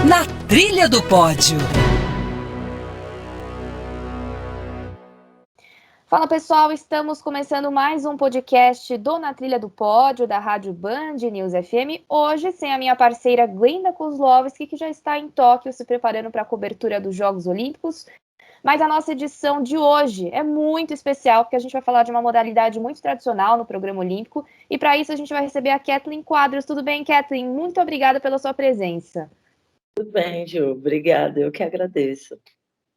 Na Trilha do Pódio. Fala pessoal, estamos começando mais um podcast do Na Trilha do Pódio, da Rádio Band News FM. Hoje, sem a minha parceira Glenda Kozlowski, que já está em Tóquio se preparando para a cobertura dos Jogos Olímpicos. Mas a nossa edição de hoje é muito especial, porque a gente vai falar de uma modalidade muito tradicional no programa olímpico. E para isso a gente vai receber a Kathleen Quadros. Tudo bem, Kathleen? Muito obrigada pela sua presença. Tudo bem, Ju. Obrigada. Eu que agradeço.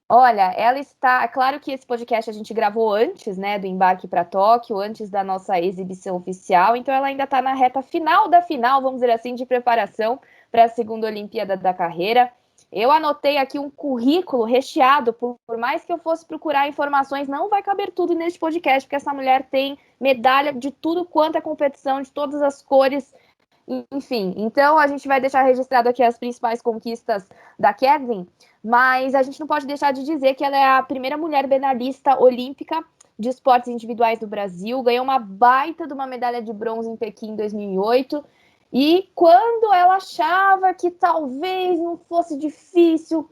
Olha, ela está... Claro que esse podcast a gente gravou antes, né, do embarque para Tóquio, antes da nossa exibição oficial. Então ela ainda está na reta final da final, vamos dizer assim, de preparação para a segunda Olimpíada da carreira. Eu anotei aqui um currículo recheado, por mais que eu fosse procurar informações, não vai caber tudo neste podcast, porque essa mulher tem medalha de tudo quanto é competição, de todas as cores, enfim. Então a gente vai deixar registrado aqui as principais conquistas da Kathleen, mas a gente não pode deixar de dizer que ela é a primeira mulher medalhista olímpica de esportes individuais do Brasil, ganhou uma baita de uma medalha de bronze em Pequim em 2008, e quando ela achava que talvez não fosse difícil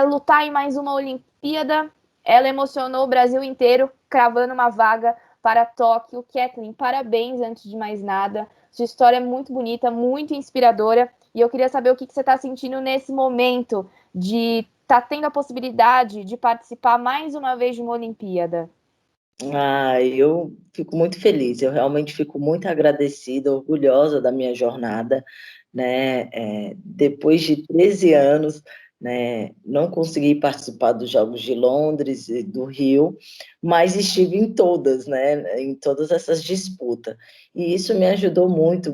lutar em mais uma Olimpíada, ela emocionou o Brasil inteiro, cravando uma vaga para Tóquio. Kathleen, parabéns antes de mais nada. Sua história é muito bonita, muito inspiradora, e eu queria saber o que você está sentindo nesse momento de estar tendo a possibilidade de participar mais uma vez de uma Olimpíada. Eu fico muito feliz, eu realmente fico muito agradecida, orgulhosa da minha jornada, né? Depois de 13 anos, né, não consegui participar dos Jogos de Londres e do Rio, mas estive em todas, né, em todas essas disputas. E isso me ajudou muito,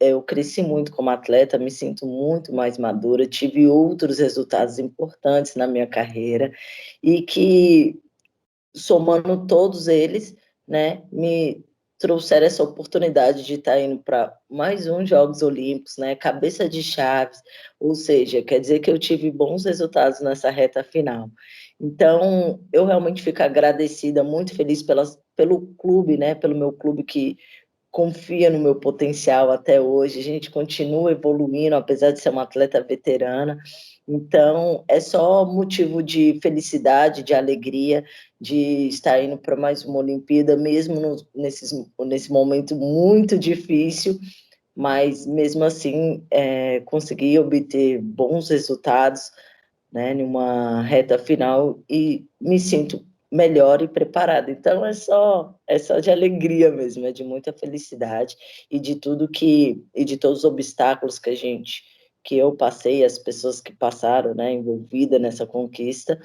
eu cresci muito como atleta, me sinto muito mais madura, tive outros resultados importantes na minha carreira, e que somando todos eles, né, me trouxeram essa oportunidade de estar indo para mais um Jogos Olímpicos, né, cabeça de chaves, ou seja, quer dizer que eu tive bons resultados nessa reta final. Então, eu realmente fico agradecida, muito feliz pelo clube, né, pelo meu clube que confia no meu potencial até hoje, a gente continua evoluindo, apesar de ser uma atleta veterana. Então, é só motivo de felicidade, de alegria, de estar indo para mais uma Olimpíada, mesmo nesse momento muito difícil, mas mesmo assim consegui obter bons resultados, né, numa reta final, e me sinto melhor e preparada. Então é só de alegria mesmo, é de muita felicidade, e de todos os obstáculos que eu passei, as pessoas que passaram, né, envolvida nessa conquista,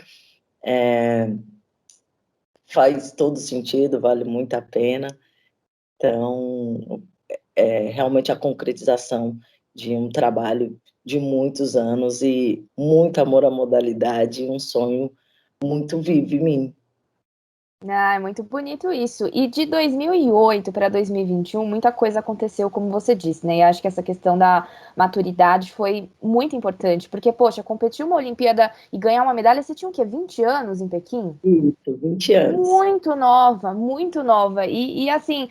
faz todo sentido, vale muito a pena. Então, realmente a concretização de um trabalho de muitos anos e muito amor à modalidade, um sonho muito vivo em mim. É muito bonito isso. E de 2008 para 2021, muita coisa aconteceu, como você disse, né? E acho que essa questão da maturidade foi muito importante, porque, poxa, competir uma Olimpíada e ganhar uma medalha, você tinha o quê? 20 anos em Pequim? Isso, 20 anos. Muito nova, muito nova. E assim,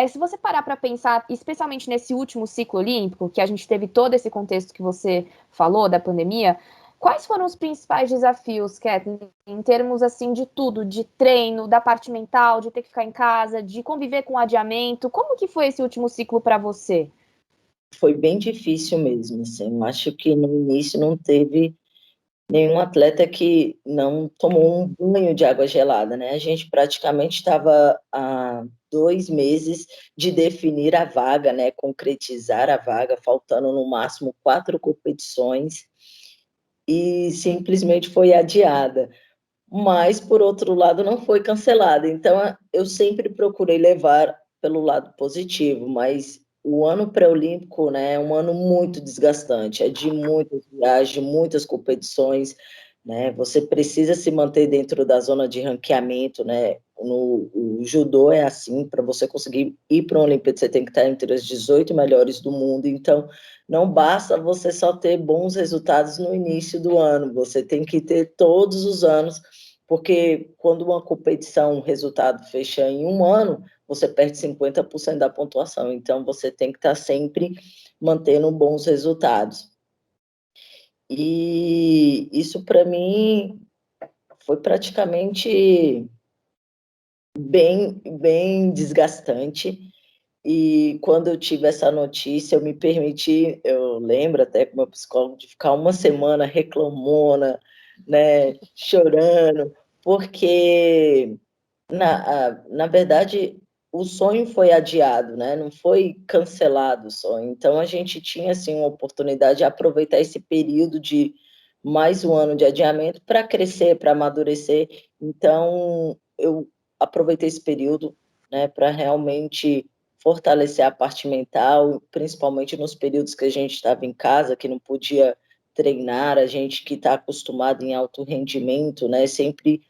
se você parar para pensar, especialmente nesse último ciclo olímpico, que a gente teve todo esse contexto que você falou da pandemia, quais foram os principais desafios, Kathleen, em termos assim de tudo, de treino, da parte mental, de ter que ficar em casa, de conviver com o adiamento? Como que foi esse último ciclo para você? Foi bem difícil mesmo, assim. Eu acho que no início não teve nenhum atleta que não tomou um banho de água gelada, né? A gente praticamente estava há 2 meses de definir a vaga, né? Concretizar a vaga, faltando no máximo 4 competições, e simplesmente foi adiada. Mas, por outro lado, não foi cancelada. Então, eu sempre procurei levar pelo lado positivo, mas o ano pré-olímpico, né, é um ano muito desgastante, é de muitas viagens, de muitas competições, né, você precisa se manter dentro da zona de ranqueamento, né, o judô é assim, para você conseguir ir para uma Olimpíada, você tem que estar entre as 18 melhores do mundo, então não basta você só ter bons resultados no início do ano, você tem que ter todos os anos, porque quando uma competição, o resultado fecha em um ano, você perde 50% da pontuação, então você tem que estar sempre mantendo bons resultados. E isso para mim foi praticamente bem desgastante. E quando eu tive essa notícia, eu me permiti, eu lembro até com o meu psicólogo, de ficar uma semana reclamona, né, chorando, porque, na verdade, o sonho foi adiado, né, não foi cancelado o sonho. Então, a gente tinha, assim, uma oportunidade de aproveitar esse período de mais um ano de adiamento para crescer, para amadurecer. Então, eu aproveitei esse período, né, para realmente fortalecer a parte mental, principalmente nos períodos que a gente estava em casa, que não podia treinar, a gente que está acostumado em alto rendimento, né, sempre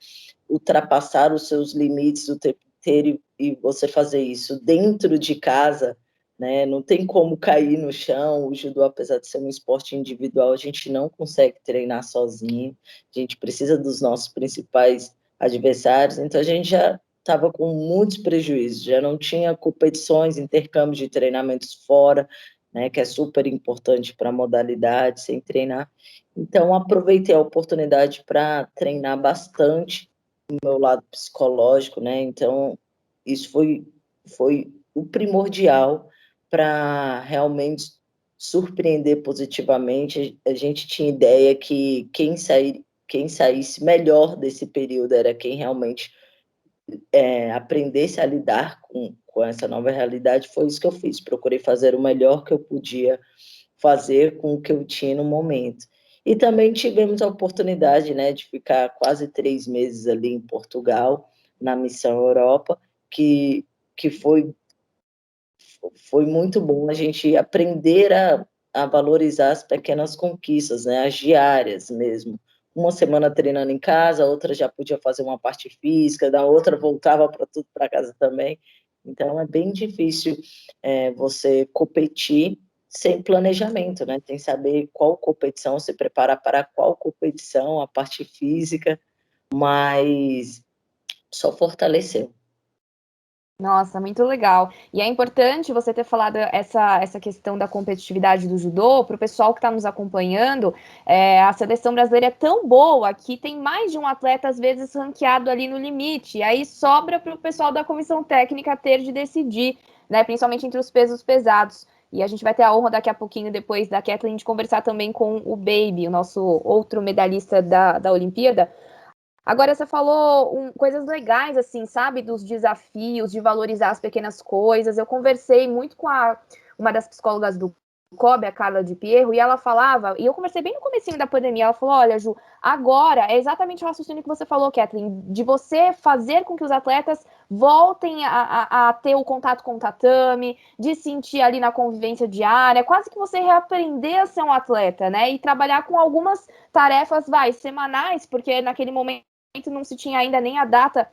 ultrapassar os seus limites o tempo inteiro e você fazer isso dentro de casa, né, não tem como cair no chão. O judô, apesar de ser um esporte individual, a gente não consegue treinar sozinho, a gente precisa dos nossos principais adversários, então a gente já estava com muitos prejuízos, já não tinha competições, intercâmbios de treinamentos fora, né, que é super importante para a modalidade, sem treinar. Então, aproveitei a oportunidade para treinar bastante o meu lado psicológico, né? Então, isso foi o primordial para realmente surpreender positivamente. A gente tinha ideia que quem saísse melhor desse período era quem realmente aprendesse a lidar com essa nova realidade. Foi isso que eu fiz, procurei fazer o melhor que eu podia fazer com o que eu tinha no momento. E também tivemos a oportunidade, né, de ficar quase 3 meses ali em Portugal, na Missão Europa, que foi muito bom a gente aprender a valorizar as pequenas conquistas, né, as diárias mesmo. Uma semana treinando em casa, outra já podia fazer uma parte física, da outra voltava para tudo para casa também. Então é bem difícil você competir sem planejamento, né? Tem que saber qual competição, se preparar para qual competição, a parte física, mas só fortaleceu. Nossa, muito legal. E é importante você ter falado essa questão da competitividade do judô para o pessoal que está nos acompanhando. A seleção brasileira é tão boa que tem mais de um atleta, às vezes, ranqueado ali no limite. E aí sobra para o pessoal da comissão técnica ter de decidir, né? Principalmente entre os pesos pesados. E a gente vai ter a honra daqui a pouquinho, depois da Kathleen, de conversar também com o Baby, o nosso outro medalhista da Olimpíada. Agora, você falou coisas legais, assim, sabe? Dos desafios, de valorizar as pequenas coisas. Eu conversei muito com uma das psicólogas do COB, a Carla de Pierro, e ela falava, e eu conversei bem no comecinho da pandemia, ela falou, olha, Ju, agora é exatamente o raciocínio que você falou, Kathleen, de você fazer com que os atletas voltem a ter o contato com o tatame, de sentir ali na convivência diária, quase que você reaprender a ser um atleta, né? E trabalhar com algumas tarefas, semanais, porque naquele momento não se tinha ainda nem a data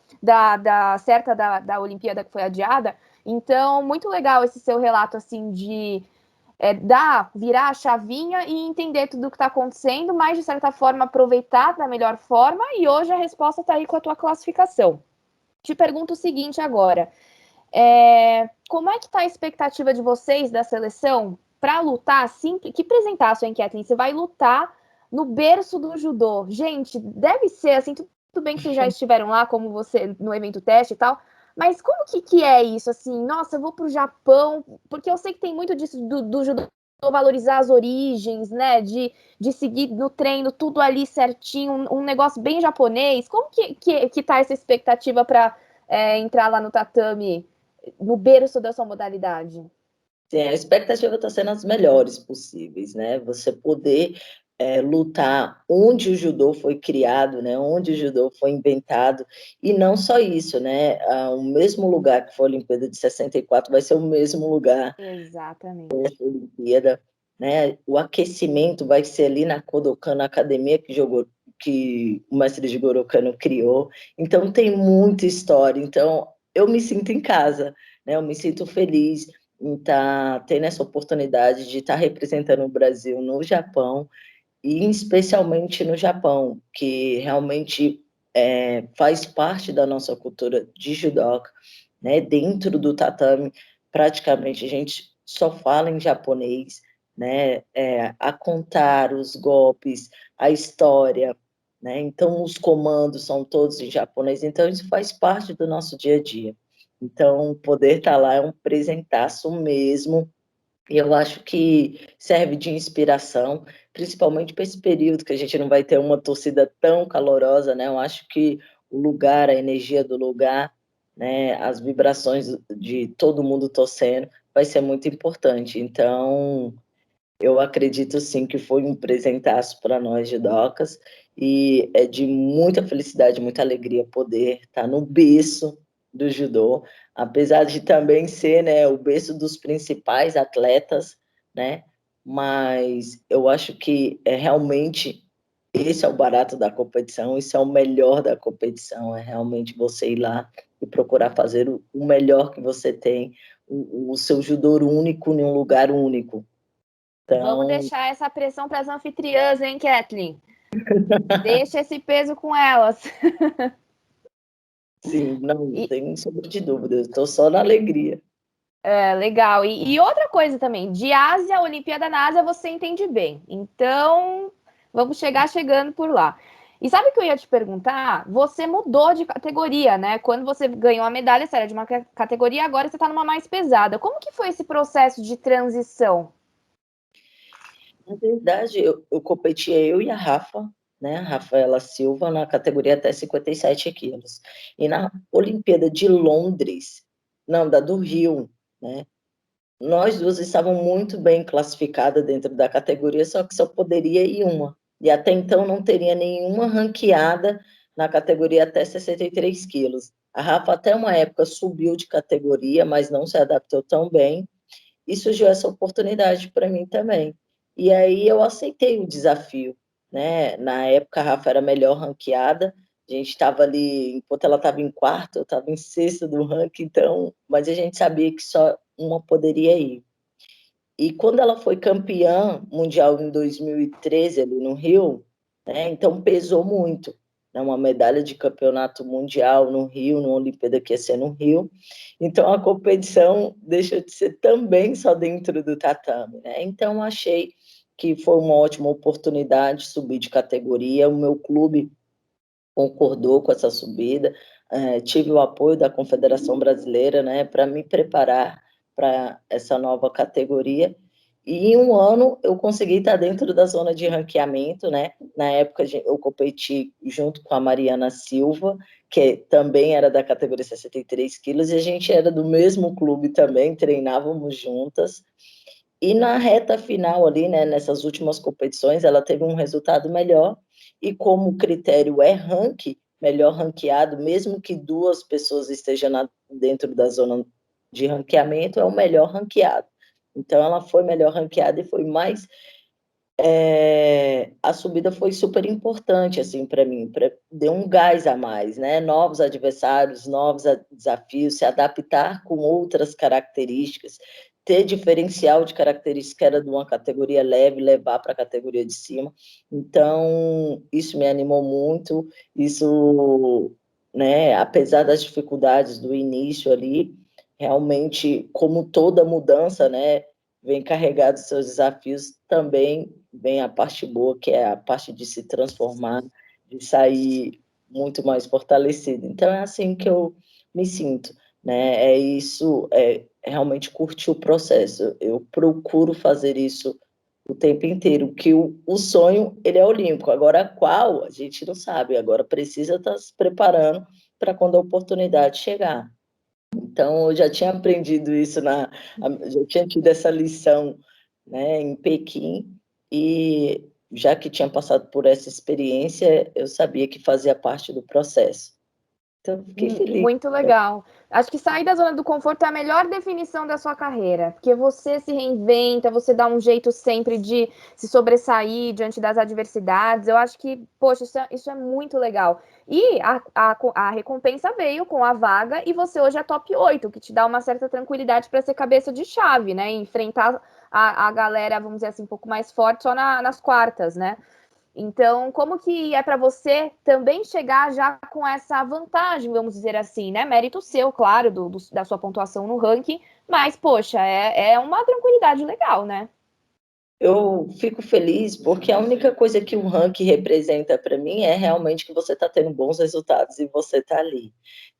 certa da Olimpíada que foi adiada. Então, muito legal esse seu relato, assim, de virar a chavinha e entender tudo o que está acontecendo, mas, de certa forma, aproveitar da melhor forma. E hoje a resposta está aí com a tua classificação. Te pergunto o seguinte agora. Como é que está a expectativa de vocês da seleção para lutar assim? Que apresentar sua enquete? Você vai lutar no berço do judô. Gente, deve ser assim, tudo bem que vocês já estiveram lá, como você, no evento teste e tal, mas como que é isso, assim? Nossa, eu vou pro Japão, porque eu sei que tem muito disso do judô valorizar as origens, né, de seguir no treino tudo ali certinho, um negócio bem japonês. Como que tá essa expectativa para entrar lá no tatame, no berço da sua modalidade? Sim, a expectativa está sendo as melhores possíveis, né? Você poder lutar onde o judô foi criado, né? Onde o judô foi inventado, e não só isso, né? O mesmo lugar que foi a Olimpíada de 64 vai ser o mesmo lugar Exatamente. da Olimpíada, né? O aquecimento vai ser ali na Kodokan, na academia que o mestre Jigoro Kano criou. Então tem muita história. Então eu me sinto em casa, né? Eu me sinto feliz em estar tendo essa oportunidade de estar representando o Brasil no Japão, e especialmente no Japão, que realmente faz parte da nossa cultura de judoca, né? Dentro do tatame, praticamente a gente só fala em japonês, né, a contar os golpes, a história, né? Então, os comandos são todos em japonês, então isso faz parte do nosso dia a dia. Então, poder estar lá é um presentaço mesmo, e eu acho que serve de inspiração, principalmente para esse período que a gente não vai ter uma torcida tão calorosa, né? Eu acho que o lugar, a energia do lugar, né, as vibrações de todo mundo torcendo, vai ser muito importante. Então, eu acredito sim que foi um presentaço para nós judocas e é de muita felicidade, muita alegria poder estar no berço do judô, apesar de também ser, né, o berço dos principais atletas, né? Mas eu acho que é realmente esse é o barato da competição, isso é o melhor da competição, é realmente você ir lá e procurar fazer o melhor que você tem, o seu judô único em um lugar único. Vamos Então, deixar essa pressão para as anfitriãs, hein, Kathleen? Deixa esse peso com elas. sim, não E, tem sombra de dúvida, eu estou só na alegria. legal. E outra coisa também, de Ásia, Olimpíada na Ásia, você entende bem. Então, vamos chegar chegando por lá. E sabe o que eu ia te perguntar? Você mudou de categoria, né? Quando você ganhou a medalha, você era de uma categoria, agora você está numa mais pesada. Como que foi esse processo de transição? Na verdade, eu competia eu e a Rafa, né, a Rafaela Silva, na categoria até 57 quilos. E na Olimpíada de Londres, não, da do Rio, né, nós duas estávamos muito bem classificadas dentro da categoria, só que só poderia ir uma. E até então não teria nenhuma ranqueada na categoria até 63 quilos. A Rafa até uma época subiu de categoria, mas não se adaptou tão bem, e surgiu essa oportunidade para mim também. E aí eu aceitei o desafio, né? Na época a Rafa era melhor ranqueada, a gente estava ali, enquanto ela estava em quarto, eu estava em sexto do ranking, então, mas a gente sabia que só uma poderia ir. E quando ela foi campeã mundial em 2013 ali no Rio, né, então pesou muito, né, uma medalha de campeonato mundial no Rio, numa Olimpíada que ia ser no Rio. Então a competição deixou de ser também só dentro do tatame, né? Então achei que foi uma ótima oportunidade subir de categoria. O meu clube concordou com essa subida, tive o apoio da Confederação Brasileira, né, para me preparar para essa nova categoria. E em um ano eu consegui estar dentro da zona de ranqueamento, né? Na época eu competi junto com a Mariana Silva, que também era da categoria 63 quilos, e a gente era do mesmo clube também, treinávamos juntas. E na reta final ali, né, nessas últimas competições, ela teve um resultado melhor, e como o critério é ranking, melhor ranqueado, mesmo que duas pessoas estejam dentro da zona de ranqueamento, é o melhor ranqueado. Então, ela foi melhor ranqueada e foi mais. A subida foi super importante assim para mim, deu um gás a mais, né? Novos adversários, novos desafios, se adaptar com outras características, ter diferencial de característica que era de uma categoria leve, levar para a categoria de cima. Então, isso me animou muito, isso, né, apesar das dificuldades do início ali, realmente, como toda mudança, né, vem carregado de seus desafios, também vem a parte boa, que é a parte de se transformar, de sair muito mais fortalecido. Então, é assim que eu me sinto, né? É isso, é realmente curtir o processo. Eu procuro fazer isso o tempo inteiro, que o sonho, ele é olímpico. Agora, qual? A gente não sabe. Agora, precisa estar se preparando para quando a oportunidade chegar. Então, eu já tinha aprendido isso, já tinha tido essa lição, né, em Pequim, e já que tinha passado por essa experiência, eu sabia que fazia parte do processo. Então, fiquei feliz. Muito legal. Acho que sair da zona do conforto é a melhor definição da sua carreira, porque você se reinventa, você dá um jeito sempre de se sobressair diante das adversidades. Eu acho que, poxa, isso é muito legal. E a recompensa veio com a vaga e você hoje é top 8, o que te dá uma certa tranquilidade para ser cabeça de chave, né? E enfrentar a galera, vamos dizer assim, um pouco mais forte só nas quartas, né? Então, como que é para você também chegar já com essa vantagem, vamos dizer assim, né? Mérito seu, claro, da sua pontuação no ranking, mas, poxa, é uma tranquilidade legal, né? Eu fico feliz porque a única coisa que um ranking representa para mim é realmente que você está tendo bons resultados e você está ali.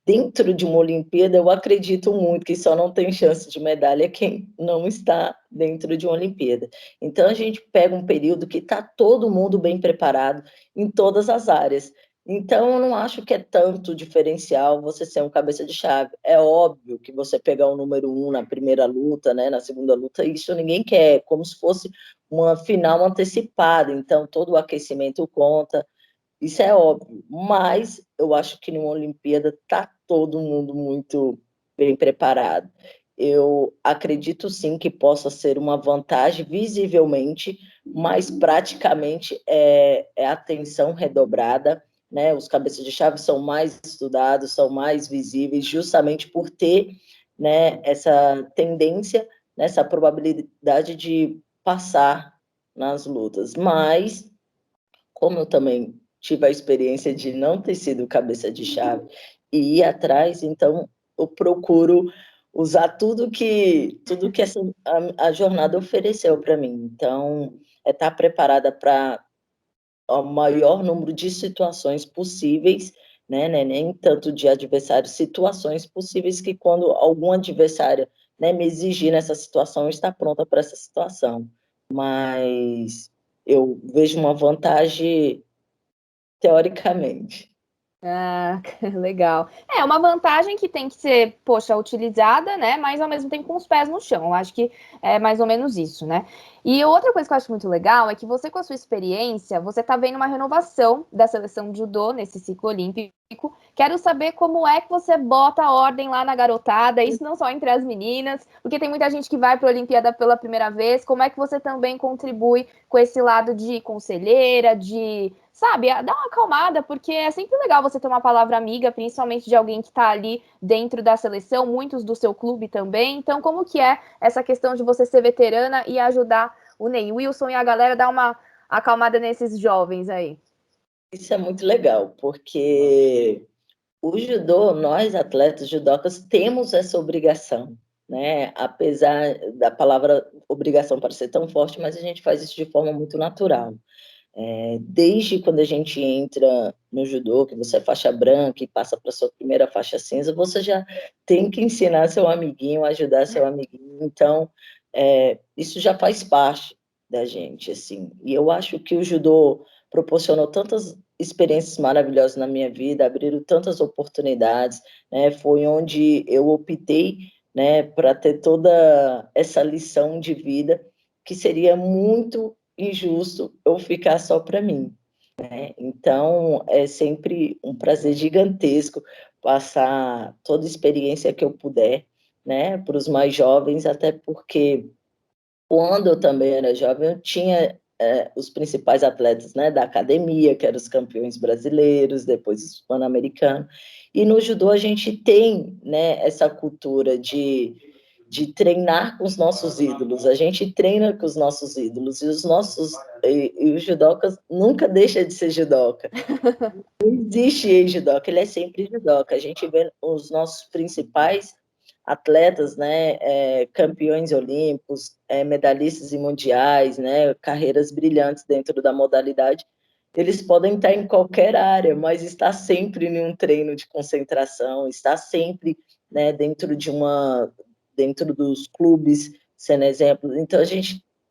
Dentro de uma Olimpíada, eu acredito muito que só não tem chance de medalha quem não está dentro de uma Olimpíada. Então, a gente pega um período que está todo mundo bem preparado em todas as áreas. Então, eu não acho que é tanto diferencial você ser um cabeça de chave. É óbvio que você pegar o número 1 na primeira luta, né, na segunda luta, isso ninguém quer, como se fosse uma final antecipada. Então, todo o aquecimento conta, isso é óbvio, mas eu acho que numa Olimpíada está todo mundo muito bem preparado. Eu acredito sim que possa ser uma vantagem visivelmente, mas praticamente é atenção redobrada, né? Os cabeças de chave são mais estudados, são mais visíveis, justamente por ter, né, essa tendência, essa probabilidade de passar nas lutas. Mas como eu também tive a experiência de não ter sido cabeça de chave e ir atrás, então eu procuro usar tudo que a jornada ofereceu para mim. Então, é estar preparada para o maior número de situações possíveis, né, nem tanto de adversários, situações possíveis que quando algum adversário, né, me exigir nessa situação, eu estar pronta para essa situação. Mas eu vejo uma vantagem teoricamente. Ah, legal. É uma vantagem que tem que ser, poxa, utilizada, né? Mas ao mesmo tempo com os pés no chão. Eu acho que é mais ou menos isso, né? E outra coisa que eu acho muito legal é que você, com a sua experiência, você tá vendo uma renovação da seleção de judô nesse ciclo olímpico. Quero saber como é que você bota a ordem lá na garotada, isso não só entre as meninas, porque tem muita gente que vai para a Olimpíada pela primeira vez. Como é que você também contribui com esse lado de conselheira, de, sabe, dar uma acalmada, porque é sempre legal você ter uma palavra amiga, principalmente de alguém que está ali dentro da seleção, muitos do seu clube também. Então, como que é essa questão de você ser veterana e ajudar o Ney Wilson e a galera a dar uma acalmada nesses jovens aí? Isso é muito legal, porque o judô, nós atletas judocas, temos essa obrigação, né? Apesar da palavra obrigação parecer tão forte, mas a gente faz isso de forma muito natural. Desde quando a gente entra no judô, que você é faixa branca e passa para sua primeira faixa cinza, você já tem que ensinar seu amiguinho, ajudar seu amiguinho. Então, isso já faz parte da gente, assim. E eu acho que o judô proporcionou tantas experiências maravilhosas na minha vida, abriram tantas oportunidades, né? Foi onde eu optei, né, para ter toda essa lição de vida, que seria muito injusto eu ficar só para mim, né? Então, é sempre um prazer gigantesco passar toda a experiência que eu puder, né, para os mais jovens, até porque quando eu também era jovem, eu tinha os principais atletas, né, da academia, que eram os campeões brasileiros, depois os pan-americanos, e no judô a gente tem, né, essa cultura de treinar com os nossos ídolos. A gente treina com os nossos ídolos e os judocas nunca deixa de ser judoca. Não existe ex-judoca, ele é sempre judoca. A gente vê os nossos principais atletas, né, campeões olímpicos, medalhistas em mundiais, né, carreiras brilhantes dentro da modalidade. Eles podem estar em qualquer área, mas está sempre em um treino de concentração, está sempre, né, dentro dos clubes, sendo exemplo. Então,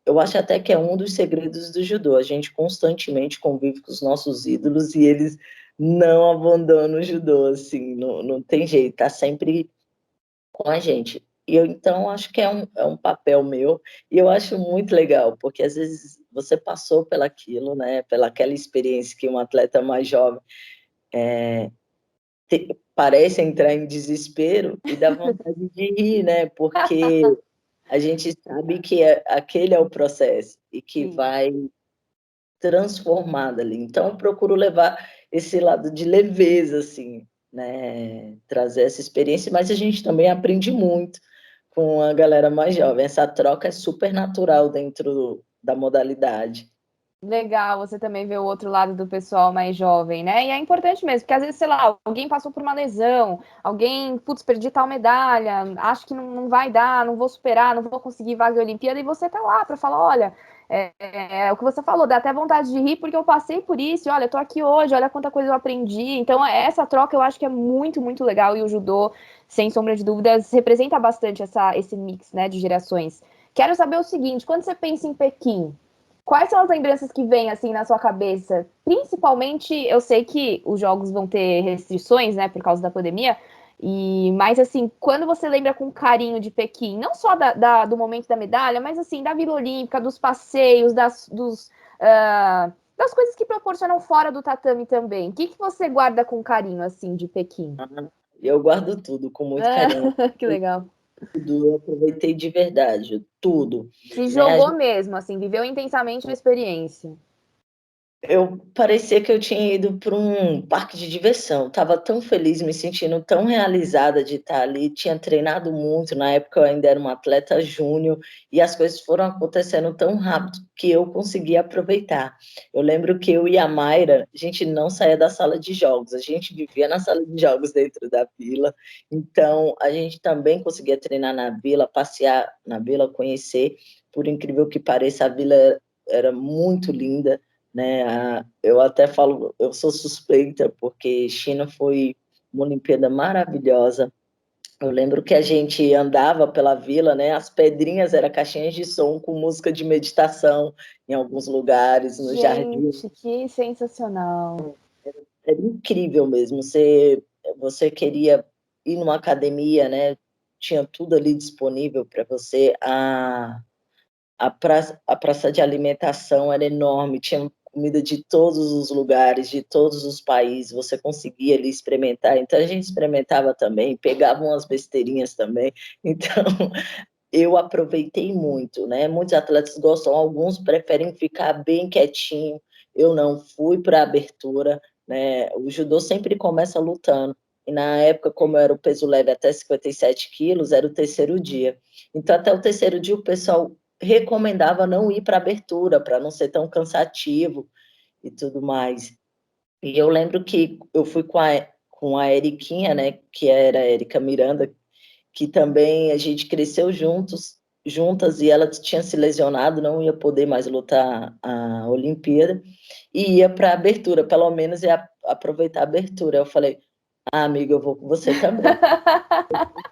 eu acho até que é um dos segredos do judô. A gente constantemente convive com os nossos ídolos e eles não abandonam o judô, assim, não tem jeito, tá sempre com a gente. E eu, então, acho que é um papel meu, e eu acho muito legal, porque às vezes você passou pelaquilo, né, pelaquela experiência que um atleta mais jovem parece entrar em desespero e dá vontade de rir, né, porque a gente sabe que aquele é o processo e que Sim. vai transformar ali. Então, eu procuro levar esse lado de leveza, assim, né? Trazer essa experiência, mas a gente também aprende muito com a galera mais jovem. Essa troca é super natural dentro da modalidade. Legal, você também vê o outro lado do pessoal mais jovem, né? E é importante mesmo, porque às vezes, sei lá, alguém passou por uma lesão, alguém, putz, perdi tal medalha, acho que não vai dar, não vou superar, não vou conseguir vaga em Olimpíada, e você tá lá para falar, olha, É o que você falou, dá até vontade de rir, porque eu passei por isso, e olha, eu tô aqui hoje, olha quanta coisa eu aprendi. Então, essa troca eu acho que é muito, muito legal, e o judô, sem sombra de dúvidas, representa bastante esse mix, né, de gerações. Quero saber o seguinte, quando você pensa em Pequim, quais são as lembranças que vêm, assim, na sua cabeça? Principalmente, eu sei que os jogos vão ter restrições, né, por causa da pandemia, mas assim, quando você lembra com carinho de Pequim, não só do momento da medalha, mas assim, da Vila Olímpica, dos passeios, das coisas que proporcionam fora do tatame também. O que você guarda com carinho, assim, de Pequim? Eu guardo tudo com muito carinho. Que legal. Tudo, eu aproveitei de verdade, tudo. Se Né? jogou mesmo, assim, viveu intensamente a experiência. Eu parecia que eu tinha ido para um parque de diversão. Estava tão feliz, me sentindo tão realizada de estar ali. Tinha treinado muito. Na época eu ainda era uma atleta júnior e as coisas foram acontecendo tão rápido que eu consegui aproveitar. Eu lembro que eu e a Mayra, a gente não saía da sala de jogos. A gente vivia na sala de jogos dentro da vila. Então a gente também conseguia treinar na vila, passear na vila, conhecer. Por incrível que pareça, a vila era muito linda, né? Eu até falo, eu sou suspeita, porque China foi uma Olimpíada maravilhosa. Eu lembro que a gente andava pela vila, né? As pedrinhas eram caixinhas de som com música de meditação em alguns lugares, no jardim. Gente, que sensacional. Era incrível mesmo. Você queria ir numa academia, né? Tinha tudo ali disponível para você. A praça de alimentação era enorme, tinha comida de todos os lugares, de todos os países, você conseguia ali experimentar. Então a gente experimentava também, pegava umas besteirinhas também. Então eu aproveitei muito, né? Muitos atletas gostam, alguns preferem ficar bem quietinho. Eu não fui para a abertura, né? O judô sempre começa lutando. E na época, como era o peso leve até 57 quilos, era o terceiro dia. Então, até o terceiro dia, o pessoal recomendava não ir para a abertura, para não ser tão cansativo e tudo mais. E eu lembro que eu fui com a Eriquinha, né? Que era a Erika Miranda, que também a gente cresceu juntas, e ela tinha se lesionado, não ia poder mais lutar a Olimpíada, e ia para a abertura, pelo menos ia aproveitar a abertura. Eu falei, amiga, eu vou com você também.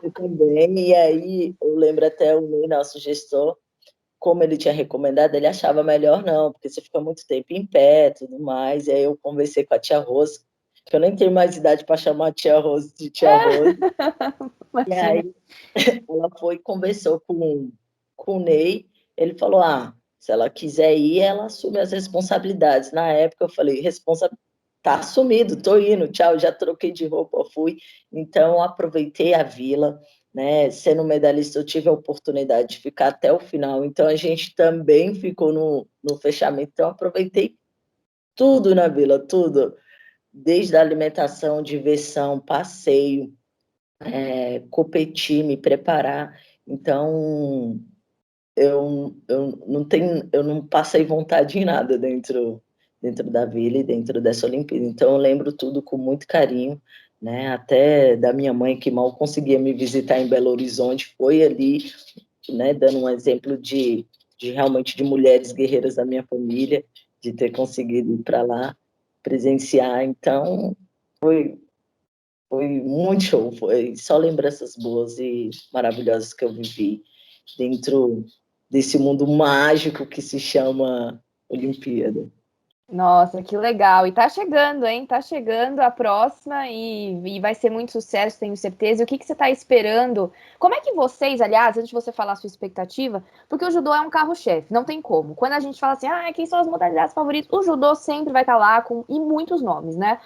Você também. E aí eu lembro até o Ney, nosso gestor, como ele tinha recomendado, ele achava melhor não, porque você fica muito tempo em pé, tudo mais. E aí eu conversei com a tia Rose, que eu nem tenho mais idade para chamar a tia Rose de tia Rose. E Imagina. aí ela foi e conversou com o Ney, ele falou, se ela quiser ir, ela assume as responsabilidades. Na época eu falei, responsa tá assumido, tô indo, tchau, já troquei de roupa, fui. Então aproveitei a vila, né? Sendo medalhista, eu tive a oportunidade de ficar até o final, então a gente também ficou no fechamento, então aproveitei tudo na vila, tudo, desde a alimentação, diversão, passeio, competir, me preparar. Então, eu não passei vontade em nada dentro da vila e dentro dessa Olimpíada. Então, eu lembro tudo com muito carinho, né? Até da minha mãe, que mal conseguia me visitar em Belo Horizonte, foi ali, né? Dando um exemplo de realmente de mulheres guerreiras da minha família, de ter conseguido ir para lá presenciar. Então, foi muito show, foi só lembranças boas e maravilhosas que eu vivi dentro desse mundo mágico que se chama Olimpíada. Nossa, que legal. E tá chegando, hein? Tá chegando a próxima e vai ser muito sucesso, tenho certeza. E o que você tá esperando? Como é que vocês, aliás, antes de você falar a sua expectativa, porque o judô é um carro-chefe, não tem como. Quando a gente fala assim, quem são as modalidades favoritas? O judô sempre vai estar lá e muitos nomes, né?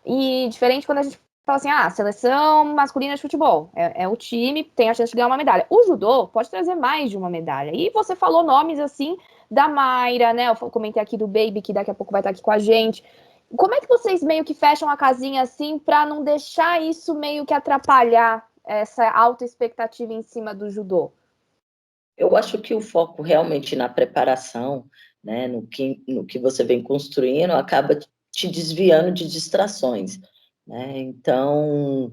E diferente quando a gente fala assim, seleção masculina de futebol. É o time, tem a chance de ganhar uma medalha. O judô pode trazer mais de uma medalha. E você falou nomes assim da Mayra, né? Eu comentei aqui do Baby, que daqui a pouco vai estar aqui com a gente. Como é que vocês meio que fecham a casinha assim para não deixar isso meio que atrapalhar essa alta expectativa em cima do judô? Eu acho que o foco realmente na preparação, né, no que você vem construindo, acaba te desviando de distrações, né? Então,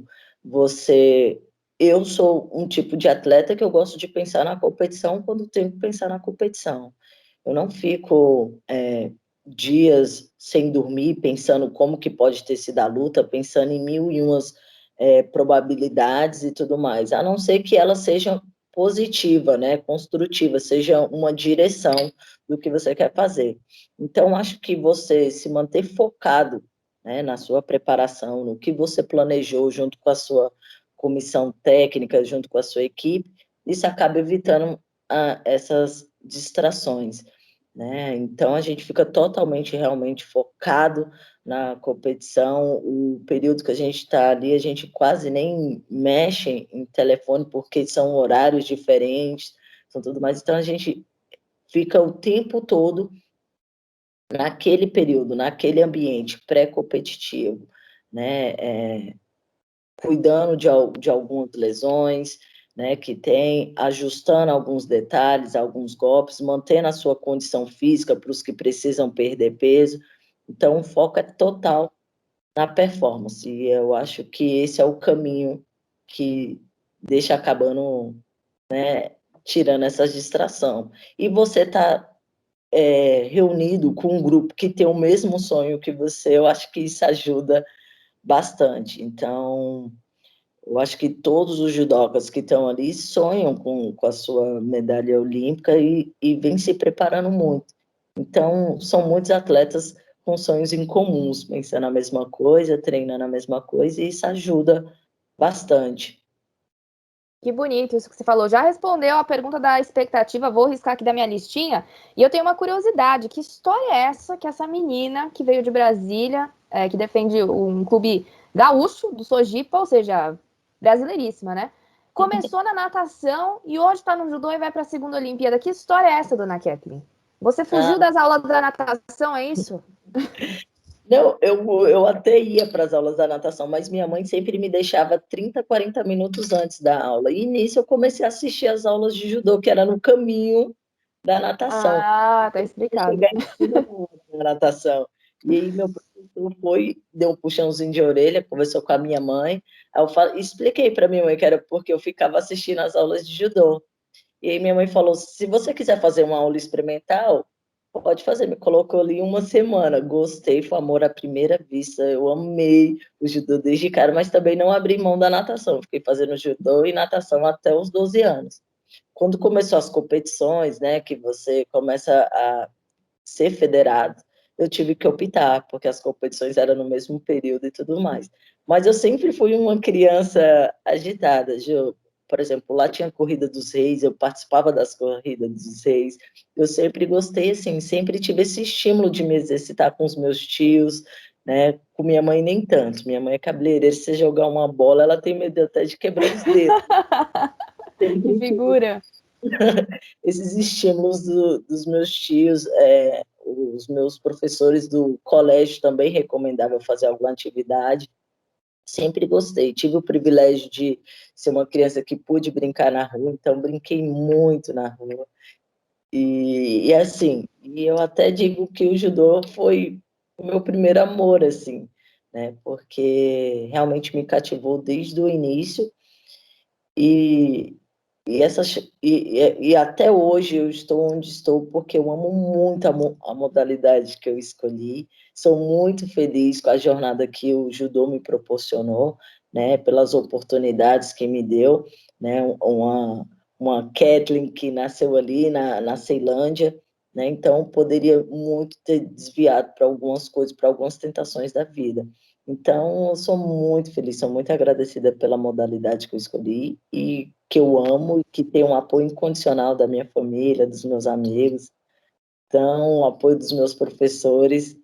eu sou um tipo de atleta que eu gosto de pensar na competição quando tenho que pensar na competição. Eu não fico dias sem dormir, pensando como que pode ter sido a luta, pensando em mil e umas probabilidades e tudo mais, a não ser que ela seja positiva, né, construtiva, seja uma direção do que você quer fazer. Então, acho que você se manter focado, né, na sua preparação, no que você planejou junto com a sua comissão técnica, junto com a sua equipe, isso acaba evitando essas distrações, né? Então, a gente fica totalmente, realmente focado na competição. O período que a gente está ali, a gente quase nem mexe em telefone, porque são horários diferentes, são tudo mais. Então, a gente fica o tempo todo naquele período, naquele ambiente pré-competitivo, né? Cuidando de algumas lesões, né, que tem, ajustando alguns detalhes, alguns golpes, mantendo a sua condição física para os que precisam perder peso. Então, o foco é total na performance. E eu acho que esse é o caminho que deixa acabando, né, tirando essa distração. E você está reunido com um grupo que tem o mesmo sonho que você, eu acho que isso ajuda bastante. Então, eu acho que todos os judocas que estão ali sonham com a sua medalha olímpica e vêm se preparando muito. Então, são muitos atletas com sonhos em comuns, pensando a mesma coisa, treinando a mesma coisa, e isso ajuda bastante. Que bonito isso que você falou. Já respondeu a pergunta da expectativa, vou riscar aqui da minha listinha. E eu tenho uma curiosidade: que história é essa que essa menina que veio de Brasília, que defende um clube gaúcho do Sojipa, ou seja, brasileiríssima, né? Começou na natação e hoje está no judô e vai para a segunda Olimpíada. Que história é essa, dona Kathleen? Você fugiu das aulas da natação, é isso? Não, eu até ia para as aulas da natação, mas minha mãe sempre me deixava 30, 40 minutos antes da aula. E nisso eu comecei a assistir as aulas de judô, que era no caminho da natação. Ah, tá explicado. Chegar em cima da natação. E aí meu professor foi, deu um puxãozinho de orelha, conversou com a minha mãe. Aí eu expliquei para minha mãe que era porque eu ficava assistindo as aulas de judô. E aí minha mãe falou: se você quiser fazer uma aula experimental, pode fazer. Me colocou ali uma semana. Gostei, foi amor à primeira vista. Eu amei o judô desde cara, mas também não abri mão da natação. Fiquei fazendo judô e natação até os 12 anos. Quando começou as competições, né, que você começa a ser federado, eu tive que optar, porque as competições eram no mesmo período e tudo mais. Mas eu sempre fui uma criança agitada, Gil. Por exemplo, lá tinha a Corrida dos Reis, eu participava das Corridas dos Reis, eu sempre gostei, assim, sempre tive esse estímulo de me exercitar com os meus tios, né, com minha mãe nem tanto, minha mãe é cabeleireira, se você jogar uma bola, ela tem medo até de quebrar os dedos. Que figura. Esses estímulos dos meus tios, os meus professores do colégio também recomendavam fazer alguma atividade. Sempre gostei, tive o privilégio de ser uma criança que pude brincar na rua, então brinquei muito na rua. E assim, e eu até digo que o judô foi o meu primeiro amor, assim, né? Porque realmente me cativou desde o início e e até hoje eu estou onde estou porque eu amo muito a modalidade que eu escolhi. Sou muito feliz com a jornada que o judô me proporcionou, né, pelas oportunidades que me deu, né, uma Kathleen que nasceu ali na Ceilândia, né, então poderia muito ter desviado para algumas coisas, para algumas tentações da vida. Então, eu sou muito feliz, sou muito agradecida pela modalidade que eu escolhi e que eu amo e que tem um apoio incondicional da minha família, dos meus amigos, então, o apoio dos meus professores.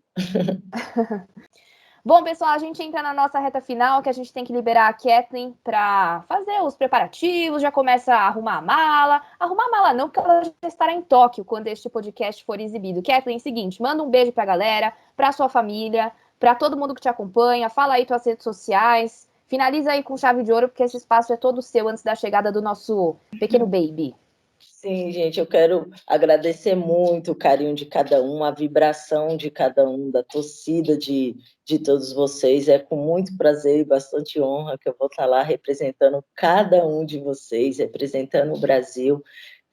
Bom, pessoal, a gente entra na nossa reta final, que a gente tem que liberar a Kathleen para fazer os preparativos, já começa a arrumar a mala. Arrumar a mala não, porque ela já estará em Tóquio quando este podcast for exibido. Kathleen, seguinte, manda um beijo para a galera, para sua família, para todo mundo que te acompanha, fala aí tuas redes sociais, finaliza aí com chave de ouro, porque esse espaço é todo seu antes da chegada do nosso pequeno baby. Sim, gente, eu quero agradecer muito o carinho de cada um, a vibração de cada um, da torcida de todos vocês. É com muito prazer e bastante honra que eu vou estar lá representando cada um de vocês, representando o Brasil.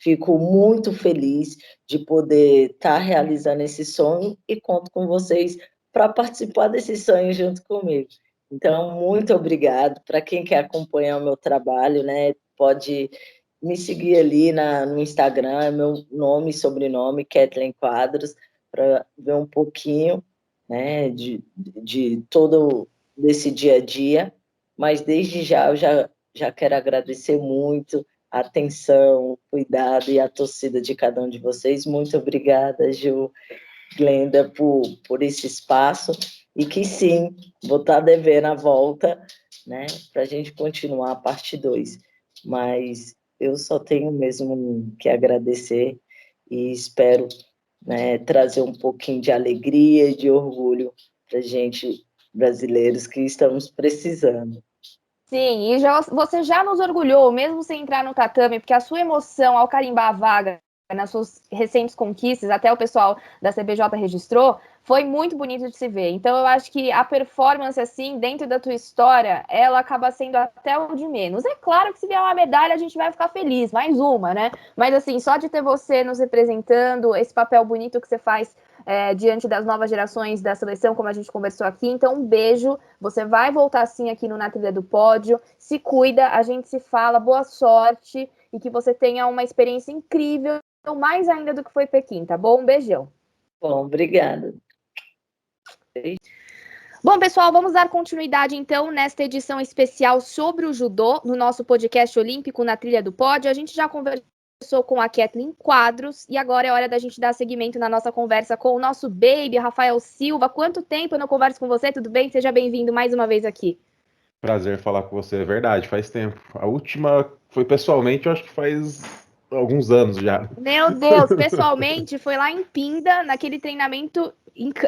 Fico muito feliz de poder estar realizando esse sonho e conto com vocês para participar desse sonho junto comigo. Então, muito obrigado. Para quem quer acompanhar o meu trabalho, né, pode me seguir ali no Instagram, é meu nome e sobrenome, Kathleen Quadros, para ver um pouquinho, né, de todo desse dia a dia. Mas desde já eu já quero agradecer muito a atenção, o cuidado e a torcida de cada um de vocês. Muito obrigada, Ju, Glenda, por esse espaço. E que sim, vou estar devendo a volta, né, para a gente continuar a parte 2. Mas eu só tenho mesmo que agradecer e espero, né, trazer um pouquinho de alegria e de orgulho para a gente, brasileiros, que estamos precisando. Sim, e você já nos orgulhou, mesmo sem entrar no tatame, porque a sua emoção ao carimbar a vaga nas suas recentes conquistas, até o pessoal da CBJ registrou, foi muito bonito de se ver. Então, eu acho que a performance, assim, dentro da tua história, ela acaba sendo até o de menos. É claro que se vier uma medalha, a gente vai ficar feliz, mais uma, né? Mas, assim, só de ter você nos representando, esse papel bonito que você faz diante das novas gerações da seleção, como a gente conversou aqui. Então, um beijo. Você vai voltar sim aqui no Na Trilha do Pódio. Se cuida, a gente se fala. Boa sorte e que você tenha uma experiência incrível, mais ainda do que foi Pequim, tá bom? Um beijão. Bom, obrigada. Bom, pessoal, vamos dar continuidade então nesta edição especial sobre o judô no nosso podcast olímpico Na Trilha do Pódio. A gente já conversou com a Kathleen Quadros e agora é hora da gente dar seguimento na nossa conversa com o nosso baby, Rafael Silva. Quanto tempo eu não converso com você? Tudo bem? Seja bem-vindo mais uma vez aqui. Prazer falar com você, é verdade, faz tempo. A última foi pessoalmente, eu acho que faz alguns anos já. Meu Deus, pessoalmente foi lá em Pinda, naquele treinamento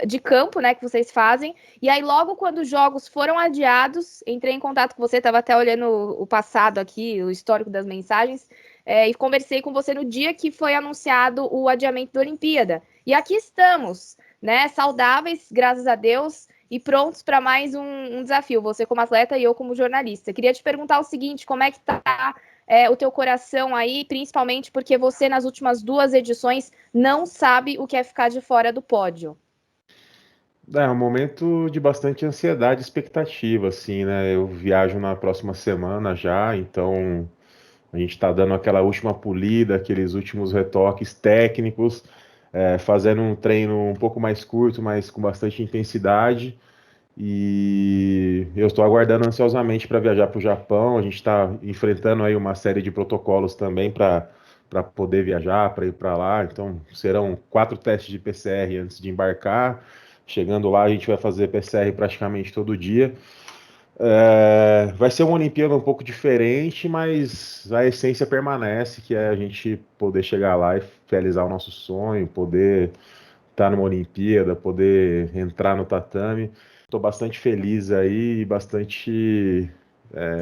de campo, né, que vocês fazem. E aí, logo quando os jogos foram adiados, entrei em contato com você, estava até olhando o passado aqui, o histórico das mensagens, e conversei com você no dia que foi anunciado o adiamento da Olimpíada. E aqui estamos, né, saudáveis, graças a Deus, e prontos para mais um desafio, você como atleta e eu como jornalista. Queria te perguntar o seguinte, como é que tá o teu coração aí, principalmente porque você, nas últimas 2 edições, não sabe o que é ficar de fora do pódio. É um momento de bastante ansiedade e expectativa, assim, né? Eu viajo na próxima semana já, então a gente está dando aquela última polida, aqueles últimos retoques técnicos, fazendo um treino um pouco mais curto, mas com bastante intensidade. E eu estou aguardando ansiosamente para viajar para o Japão. A gente está enfrentando aí uma série de protocolos também para poder viajar, para ir para lá. Então, serão 4 testes de PCR antes de embarcar. Chegando lá, a gente vai fazer PCR praticamente todo dia. Vai ser uma Olimpíada um pouco diferente, mas a essência permanece, que é a gente poder chegar lá e realizar o nosso sonho, poder estar numa Olimpíada, poder entrar no tatame. Estou bastante feliz aí,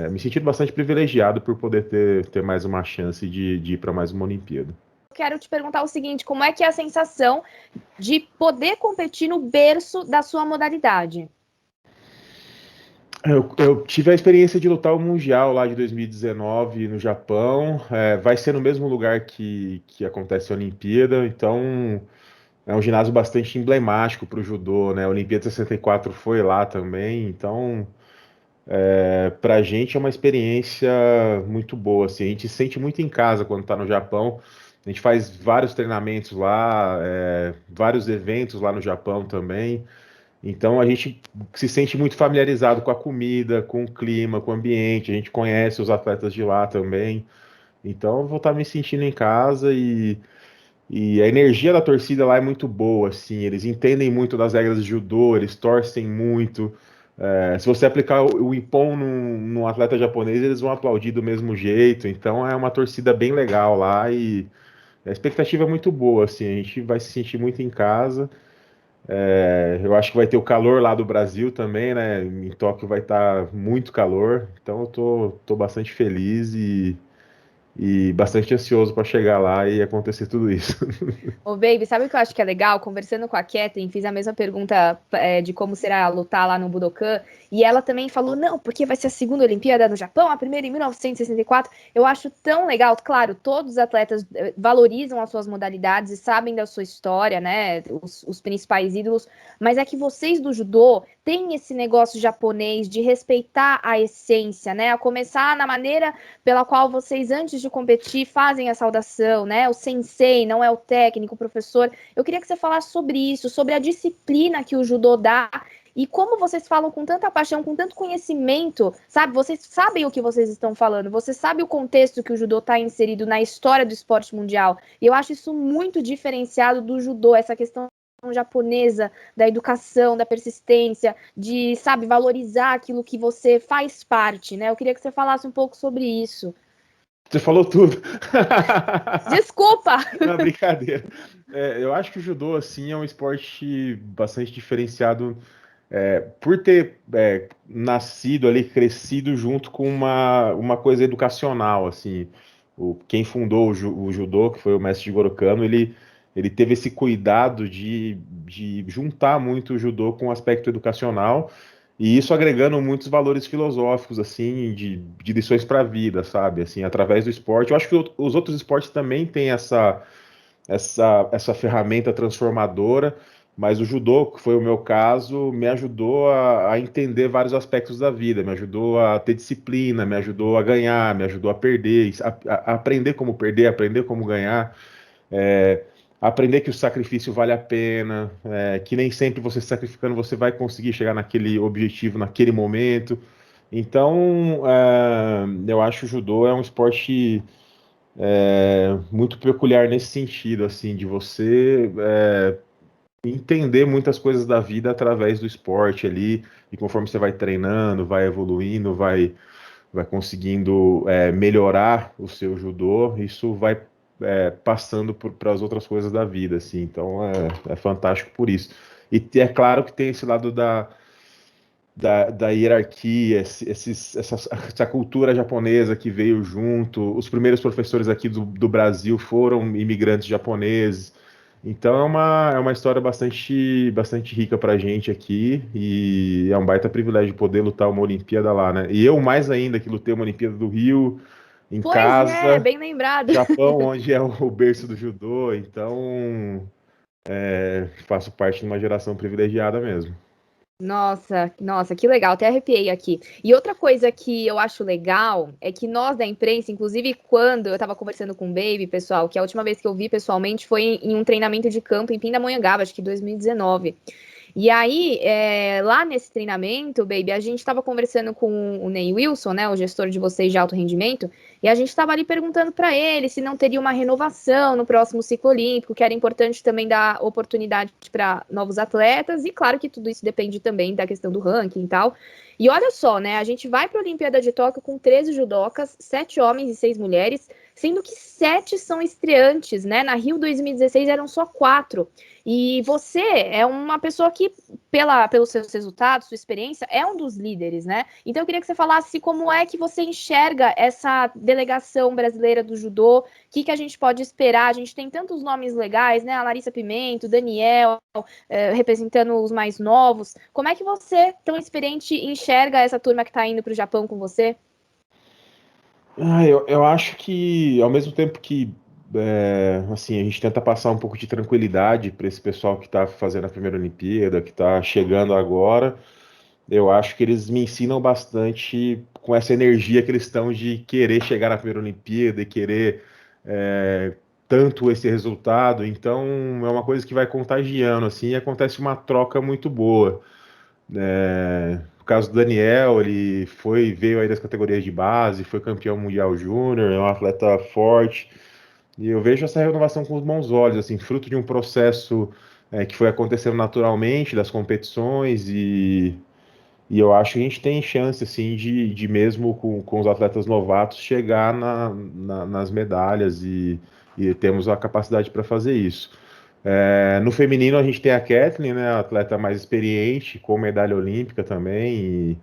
me sentindo bastante privilegiado por poder ter mais uma chance de ir para mais uma Olimpíada. Quero te perguntar o seguinte, como é que é a sensação de poder competir no berço da sua modalidade? Eu tive a experiência de lutar o Mundial lá de 2019 no Japão. Vai ser no mesmo lugar que acontece a Olimpíada, então é um ginásio bastante emblemático para o judô, né? A Olimpíada 64 foi lá também, então para a gente é uma experiência muito boa, assim. A gente se sente muito em casa quando está no Japão. A gente faz vários treinamentos lá, vários eventos lá no Japão também. Então a gente se sente muito familiarizado com a comida, com o clima, com o ambiente. A gente conhece os atletas de lá também. Então eu vou estar me sentindo em casa e a energia da torcida lá é muito boa, assim. Eles entendem muito das regras de judô, eles torcem muito. Se você aplicar o Ippon num atleta japonês, eles vão aplaudir do mesmo jeito. Então é uma torcida bem legal lá e a expectativa é muito boa, assim. A gente vai se sentir muito em casa. Eu acho que vai ter o calor lá do Brasil também, né? Em Tóquio vai estar muito calor. Então eu tô bastante feliz e bastante ansioso para chegar lá e acontecer tudo isso. Ô, Baby, sabe o que eu acho que é legal? Conversando com a Kathleen, fiz a mesma pergunta de como será lutar lá no Budokan, e ela também falou, não, porque vai ser a segunda Olimpíada no Japão, a primeira em 1964. Eu acho tão legal, claro, todos os atletas valorizam as suas modalidades e sabem da sua história, né, os principais ídolos, mas é que vocês do judô têm esse negócio japonês de respeitar a essência, né, a começar na maneira pela qual vocês, antes de competir, fazem a saudação, né? O sensei, não é o técnico, o professor. Eu queria que você falasse sobre isso, sobre a disciplina que o judô dá e como vocês falam com tanta paixão, com tanto conhecimento, sabe? Vocês sabem o que vocês estão falando, você sabe o contexto que o judô está inserido na história do esporte mundial. E eu acho isso muito diferenciado do judô, essa questão japonesa, da educação, da persistência, de, sabe, valorizar aquilo que você faz parte, né? Eu queria que você falasse um pouco sobre isso. Você falou tudo. Desculpa! Não, brincadeira. Eu acho que o judô, assim, é um esporte bastante diferenciado por ter nascido ali, crescido junto com uma coisa educacional, assim. Quem fundou o judô, que foi o mestre Jigoro Kano, ele teve esse cuidado de juntar muito o judô com o aspecto educacional, e isso agregando muitos valores filosóficos, assim, de lições para a vida, sabe? Assim, através do esporte. Eu acho que os outros esportes também têm essa ferramenta transformadora, mas o judô, que foi o meu caso, me ajudou a entender vários aspectos da vida, me ajudou a ter disciplina, me ajudou a ganhar, me ajudou a perder, a aprender como perder, aprender como ganhar, é, aprender que o sacrifício vale a pena, que nem sempre você se sacrificando você vai conseguir chegar naquele objetivo naquele momento. Então, eu acho que o judô é um esporte muito peculiar nesse sentido, assim, de você entender muitas coisas da vida através do esporte ali, e conforme você vai treinando, vai evoluindo, vai conseguindo melhorar o seu judô, isso vai passando para as outras coisas da vida, assim, então é fantástico por isso. E é claro que tem esse lado da hierarquia, essa cultura japonesa que veio junto. Os primeiros professores aqui do Brasil foram imigrantes japoneses. Então é uma história bastante rica pra gente aqui e é um baita privilégio poder lutar uma Olimpíada lá, né? E eu mais ainda que lutei uma Olimpíada do Rio em Pois é, casa, bem lembrado. Japão, onde é o berço do judô. Então faço parte de uma geração privilegiada mesmo. Nossa, nossa, que legal, até arrepiei aqui. E outra coisa que eu acho legal é que nós da imprensa, inclusive quando eu tava conversando com o Baby, pessoal, que a última vez que eu vi pessoalmente foi em um treinamento de campo em Pindamonhangaba, acho que 2019. E aí, lá nesse treinamento, Baby, a gente estava conversando com o Ney Wilson, né, o gestor de vocês de alto rendimento, e a gente estava ali perguntando para ele se não teria uma renovação no próximo ciclo olímpico, que era importante também dar oportunidade para novos atletas, e claro que tudo isso depende também da questão do ranking e tal. E olha só, né, a gente vai para a Olimpíada de Tóquio com 13 judocas, 7 homens e 6 mulheres, sendo que 7 são estreantes, né, na Rio 2016 eram só 4. E você é uma pessoa que, pelos seus resultados, sua experiência, é um dos líderes, né? Então eu queria que você falasse como é que você enxerga essa delegação brasileira do judô, o que a gente pode esperar? A gente tem tantos nomes legais, né? A Larissa Pimenta, o Daniel, representando os mais novos. Como é que você, tão experiente, enxerga essa turma que está indo para o Japão com você? Eu acho que, ao mesmo tempo que assim, a gente tenta passar um pouco de tranquilidade para esse pessoal que está fazendo a primeira Olimpíada, que está chegando agora, eu acho que eles me ensinam bastante com essa energia que eles estão de querer chegar na primeira Olimpíada e querer é, tanto esse resultado. Então, é uma coisa que vai contagiando, assim, e acontece uma troca muito boa. No caso do Daniel, ele veio aí das categorias de base, foi campeão mundial júnior, é um atleta forte. E eu vejo essa renovação com os bons olhos, assim, fruto de um processo que foi acontecendo naturalmente das competições e eu acho que a gente tem chance, assim, de mesmo com os atletas novatos chegar nas medalhas e temos a capacidade para fazer isso. No feminino a gente tem a Kathleen, né, a atleta mais experiente, com medalha olímpica também,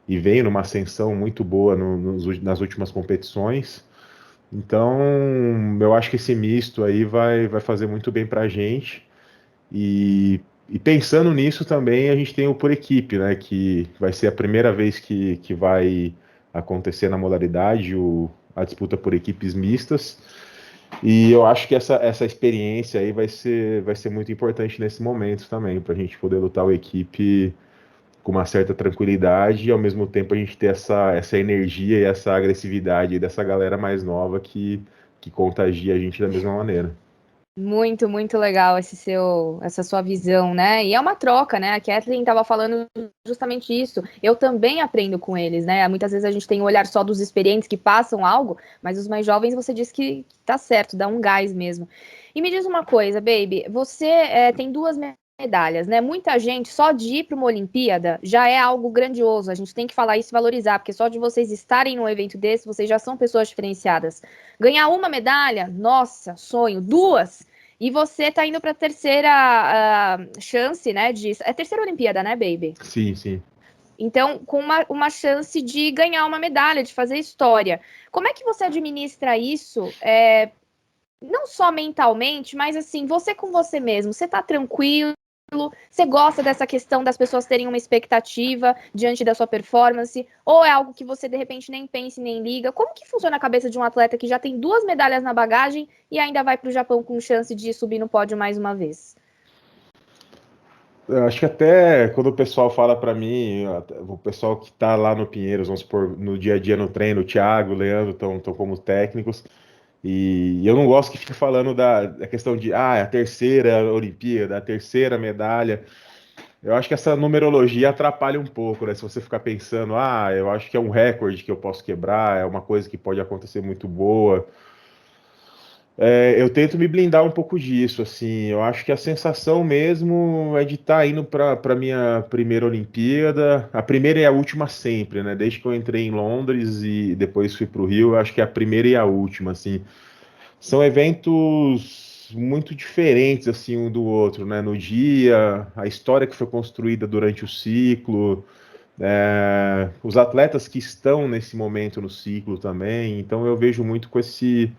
e veio numa ascensão muito boa nas últimas competições. Então, eu acho que esse misto aí vai fazer muito bem para a gente. E pensando nisso também, a gente tem o por equipe, né? Que vai ser a primeira vez que vai acontecer na modalidade a disputa por equipes mistas. E eu acho que essa experiência aí vai ser muito importante nesse momento também, para a gente poder lutar a equipe com uma certa tranquilidade e ao mesmo tempo a gente ter essa energia e essa agressividade dessa galera mais nova que contagia a gente da mesma maneira. Muito, muito legal essa sua visão, né? E é uma troca, né? A Kathleen estava falando justamente isso. Eu também aprendo com eles, né? Muitas vezes a gente tem o olhar só dos experientes que passam algo, mas os mais jovens você diz que tá certo, dá um gás mesmo. E me diz uma coisa, baby, você tem duas medalhas, né? Muita gente só de ir para uma Olimpíada já é algo grandioso. A gente tem que falar isso e valorizar, porque só de vocês estarem num evento desse, vocês já são pessoas diferenciadas. Ganhar uma medalha, nossa, sonho. Duas. E você tá indo para a terceira chance, né? É a terceira Olimpíada, né, baby? Sim, sim. Então, com uma chance de ganhar uma medalha, de fazer história. Como é que você administra isso? Não só mentalmente, mas assim, você com você mesmo. Você tá tranquilo? Você gosta dessa questão das pessoas terem uma expectativa diante da sua performance? Ou é algo que você, de repente, nem pensa e nem liga? Como que funciona a cabeça de um atleta que já tem 2 medalhas na bagagem e ainda vai para o Japão com chance de subir no pódio mais uma vez? Eu acho que até quando o pessoal fala para mim, o pessoal que tá lá no Pinheiros, vamos supor, no dia a dia no treino, o Thiago, o Leandro estão como técnicos, e eu não gosto que fique falando da questão de, é a terceira Olimpíada, a terceira medalha. Eu acho que essa numerologia atrapalha um pouco, né? Se você ficar pensando, eu acho que é um recorde que eu posso quebrar, é uma coisa que pode acontecer muito boa. Eu tento me blindar um pouco disso, assim. Eu acho que a sensação mesmo é de estar indo para minha primeira Olimpíada. A primeira e a última sempre, né? Desde que eu entrei em Londres e depois fui para o Rio, eu acho que é a primeira e a última, assim. São eventos muito diferentes, assim, um do outro, né? No dia, a história que foi construída durante o ciclo, os atletas que estão nesse momento no ciclo também. Então eu vejo muito com esse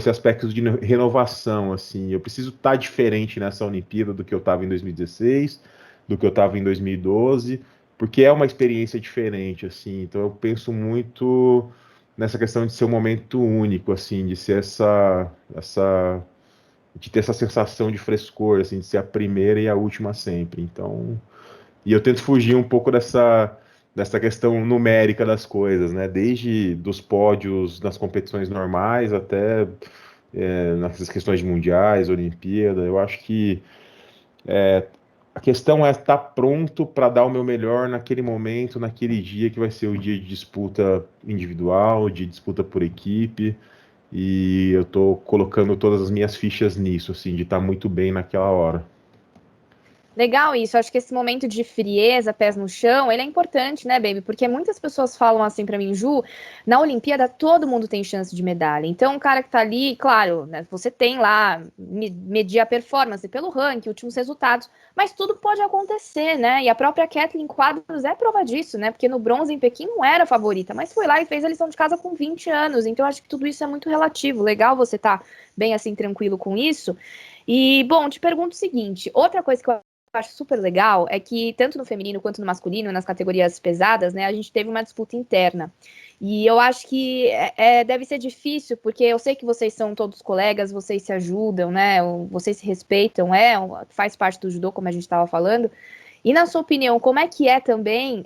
aspecto de renovação, assim. Eu preciso estar diferente nessa Olimpíada do que eu estava em 2016, do que eu estava em 2012, porque é uma experiência diferente, assim. Então eu penso muito nessa questão de ser um momento único, assim, de ser de ter essa sensação de frescor, assim, de ser a primeira e a última sempre. Então, e eu tento fugir um pouco dessa questão numérica das coisas, né? Desde dos pódios nas competições normais até nessas questões de mundiais, Olimpíada. Eu acho que a questão é estar pronto para dar o meu melhor naquele momento, naquele dia que vai ser o dia de disputa individual, de disputa por equipe. E eu tô colocando todas as minhas fichas nisso, assim, de estar muito bem naquela hora. Legal isso, acho que esse momento de frieza, pés no chão, ele é importante, né, baby? Porque muitas pessoas falam assim pra mim, Ju, na Olimpíada todo mundo tem chance de medalha. Então, o cara que tá ali, claro, né, você tem lá, medir a performance pelo ranking, últimos resultados, mas tudo pode acontecer, né? E a própria Kathleen Quadros é prova disso, né? Porque no bronze em Pequim não era a favorita, mas foi lá e fez a lição de casa com 20 anos. Então, acho que tudo isso é muito relativo. Legal você tá bem assim, tranquilo com isso. E, bom, te pergunto o seguinte, outra coisa que eu acho super legal é que, tanto no feminino quanto no masculino, nas categorias pesadas, né, a gente teve uma disputa interna. E eu acho que deve ser difícil, porque eu sei que vocês são todos colegas, vocês se ajudam, né, vocês se respeitam, faz parte do judô, como a gente estava falando. E na sua opinião, como é que é também,